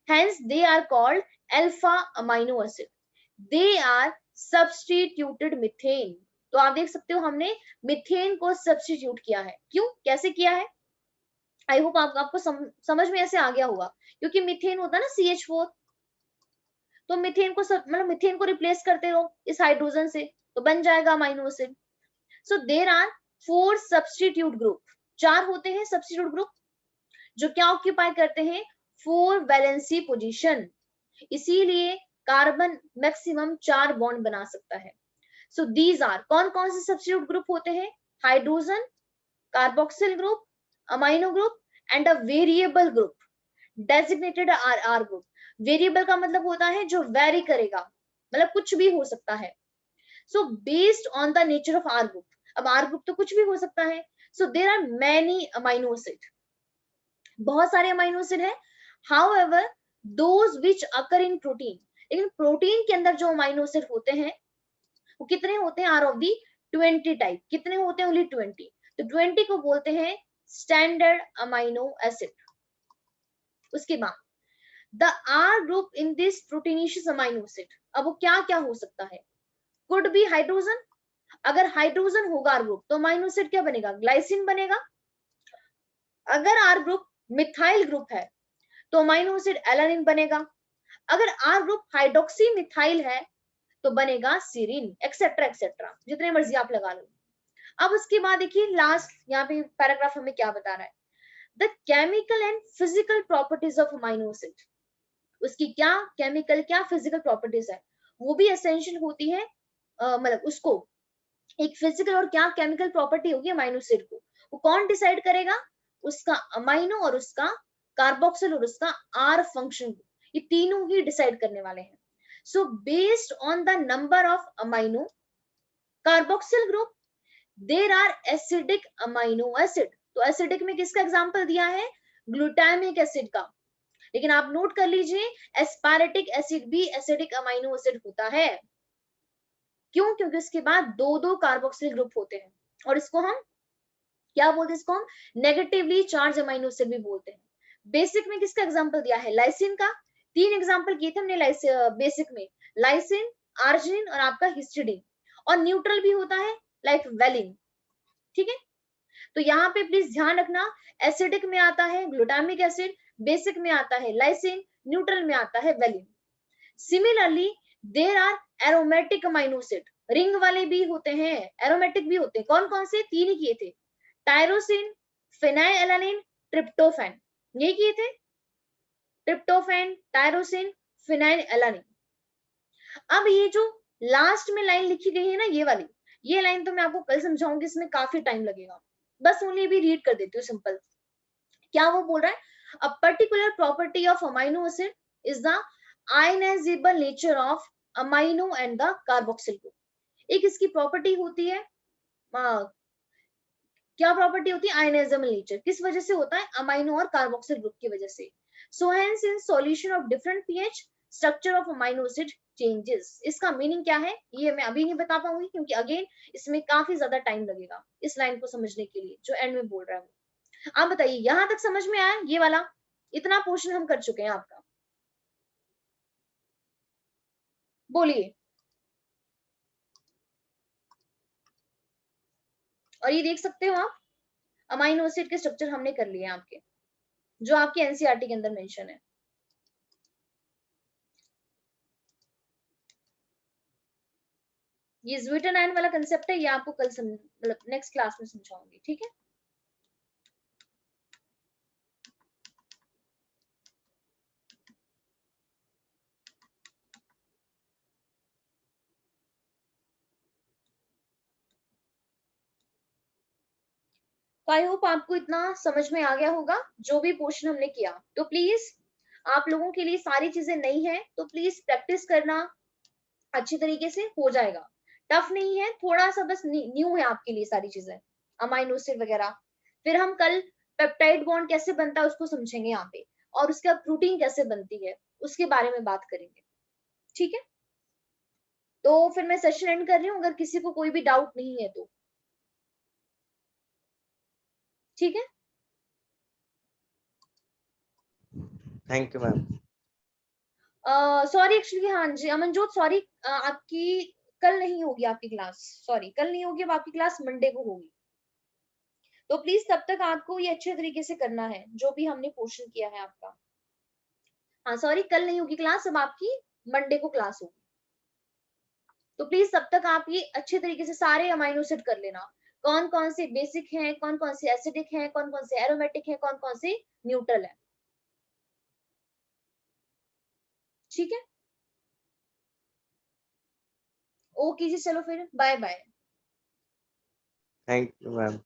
Hence they are called alpha amino acid. They are substituted methane. तो आप देख सकते हो हमने मिथेन को सब्स्टिट्यूट किया है। क्यों, कैसे किया है? आई होप आपको समझ में ऐसे आ गया होगा, क्योंकि मिथेन होता है ना CH4, तो मिथेन को मतलब मिथेन को रिप्लेस करते रहो इस हाइड्रोजन से, तो बन जाएगा amino acid. So there are 4 substitute group, 4 होते हैं सब्स्टिट्यूट ग्रुप, जो क्या ऑक्यूपाई करते हैं? 4 वैलेंसी पोजीशन। इसीलिए कार्बन मैक्सिमम 4 बॉन्ड बना सकता है। सो दीज आर, कौन कौन से सब्स्टिट्यूट ग्रुप होते हैं? Hydrogen, carboxyl group, amino group and a variable group designated R group. Variable का मतलब होता है जो वेरी करेगा, मतलब कुछ भी हो सकता है। So based on the nature of R group, अब आर ग्रुप तो कुछ भी हो सकता है। So there are many amino acid, बहुत सारे अमाइनो एसिड है। However those which occur in protein, लेकिन प्रोटीन के अंदर जो अमाइनो एसिड होते हैं वो कितने होते हैं? Are of the 20 type. कितने होते हैं? ओनली 20। तो 20 को बोलते हैं स्टैंडर्ड अमाइनो एसिड। उसके बाद the R group in this proteinaceous amino acid, अब वो क्या क्या हो सकता है? कुड बी हाइड्रोजन, अगर हाइड्रोजन होगा आर ग्रुप तो अमाइनो एसिड क्या बनेगा? ग्लाइसिन बनेगा। अगर आर ग्रुप मिथाइल ग्रुप है तो अमाइनो एसिड एलानिन बनेगा। अगर आर ग्रुप हाइड्रोक्सी मिथाइल है तो बनेगा सीरीन, एक्सेट्रा एक्सेट्रा, जितने मर्जी आप लगा लो। अब उसके बाद देखिए लास्ट यहाँ पे पैराग्राफ हमें क्या बता रहा है? The chemical and physical properties of amino acid, उसकी क्या केमिकल क्या फिजिकल प्रॉपर्टीज है वो भी एसेंशियल होती है। मतलब उसको एक फिजिकल और क्या केमिकल प्रॉपर्टी होगी अमाइनो एसिड को, वो कौन डिसाइड करेगा? उसका अमाइनो और उसका कार्बोक्सिल और उसका आर फंक्शन, ये तीनों ही डिसाइड करने वाले हैं। So based on the number of amino carboxyl group there are acidic amino acid. तो एसिडिक में किसका एग्जांपल दिया है? ग्लूटामिक एसिड का। लेकिन आप नोट कर लीजिए एस्पारेटिक एसिड भी एसिडिक अमाइनो एसिड होता है। क्यों? क्योंकि उसके बाद दो दो कार्बोक्सिल ग्रुप होते हैं और इसको हम क्या बोलते हैं? इसको हम नेगेटिवली चार्ज अमाइनो एसिड भी बोलते हैं। बेसिक में किसका एग्जांपल दिया है? लाइसिन का। 3 एग्जांपल किए थे हमने बेसिक में, लाइसिन, आर्जिनिन और आपका हिस्टिडीन। और न्यूट्रल भी होता है लाइक वेलिन, ठीक है। तो यहाँ पे प्लीज ध्यान रखना, एसिडिक में आता है ग्लूटामिक एसिड, बेसिक में आता है लाइसिन, न्यूट्रल में आता है valine. Similarly there are aromatic amino acid, ring वाले भी होते हैं, एरोमेटिक भी होते हैं। कौन कौन से? 3 ही किए थे, टायरोसिन, फिनाइलएलानिन, ट्रिप्टोफैन, ये किए थे, ट्रिप्टोफैन, टायरोसिन, फिनाइलएलानिन। अब ये जो लास्ट में लाइन लिखी गई है ना, ये वाली, ये लाइन तो मैं आपको कल समझाऊंगी, इसमें काफी टाइम लगेगा, बस ओनली भी रीड कर देती हूँ सिंपल। क्या वो बोल रहा है? A particular property of amino acid is the ionizable nature of amino and the carboxyl group. एक इसकी प्रॉपर्टी होती है, क्या प्रॉपर्टी होती है? Ionizable nature. किस वजह से होता है? अमाइनो और कार्बोक्सिल ग्रुप की वजह से। So hence in solution of different pH structure of amino acid changes. इसका मीनिंग क्या है ये मैं अभी नहीं बता पाऊंगी, क्योंकि अगेन इसमें काफी ज्यादा टाइम लगेगा इस लाइन को समझने के लिए जो एंड में बोल रहा है। आप बताइए यहां तक समझ में आया? ये वाला इतना पोर्शन हम कर चुके हैं आपका, बोलिए। और ये देख सकते हो आप, अमाइनो एसिड के स्ट्रक्चर हमने कर लिए आपके, जो आपके एनसीईआरटी के अंदर मेंशन है। ये ज्विटरनाइन वाला कंसेप्ट है, ये आपको कल मतलब नेक्स्ट क्लास में समझाऊंगी, ठीक है। तो आई होप आपको इतना समझ में आ गया होगा जो भी पोर्शन हमने किया। तो प्लीज आप लोगों के लिए सारी चीजें नई है, तो प्लीज प्रैक्टिस करना, अच्छी तरीके से हो जाएगा। टफ नहीं है, थोड़ा सा बस न्यू है आपके लिए सारी चीजें, अमाइनो एसिड वगैरह। फिर हम कल पेप्टाइड बॉन्ड कैसे बनता है उसको समझेंगे यहाँ पे, और उसका प्रोटीन कैसे बनती है उसके बारे में बात करेंगे, ठीक है। तो फिर मैं सेशन एंड कर रही हूँ, अगर किसी को कोई भी डाउट नहीं है तो, ठीक है। Thank you ma'am. Sorry actually, हाँ जी अमनजोत, सॉरी आपकी कल नहीं होगी आपकी क्लास, सॉरी कल नहीं होगी, अब आपकी क्लास मंडे को होगी। तो प्लीज तब तक आपको ये अच्छे तरीके से करना है जो भी हमने पोर्शन किया है आपका। हाँ सॉरी, कल नहीं होगी क्लास, अब आपकी मंडे को क्लास होगी। तो प्लीज तब तक आप ये अच्छे तरीके से सारे अमाइनो एसिड कर लेना, कौन कौन से बेसिक हैं, कौन कौन से एसिडिक हैं, कौन कौन से एरोमेटिक हैं, कौन कौन से न्यूट्रल है, ठीक है। ओके जी, चलो फिर bye bye. Thank you ma'am.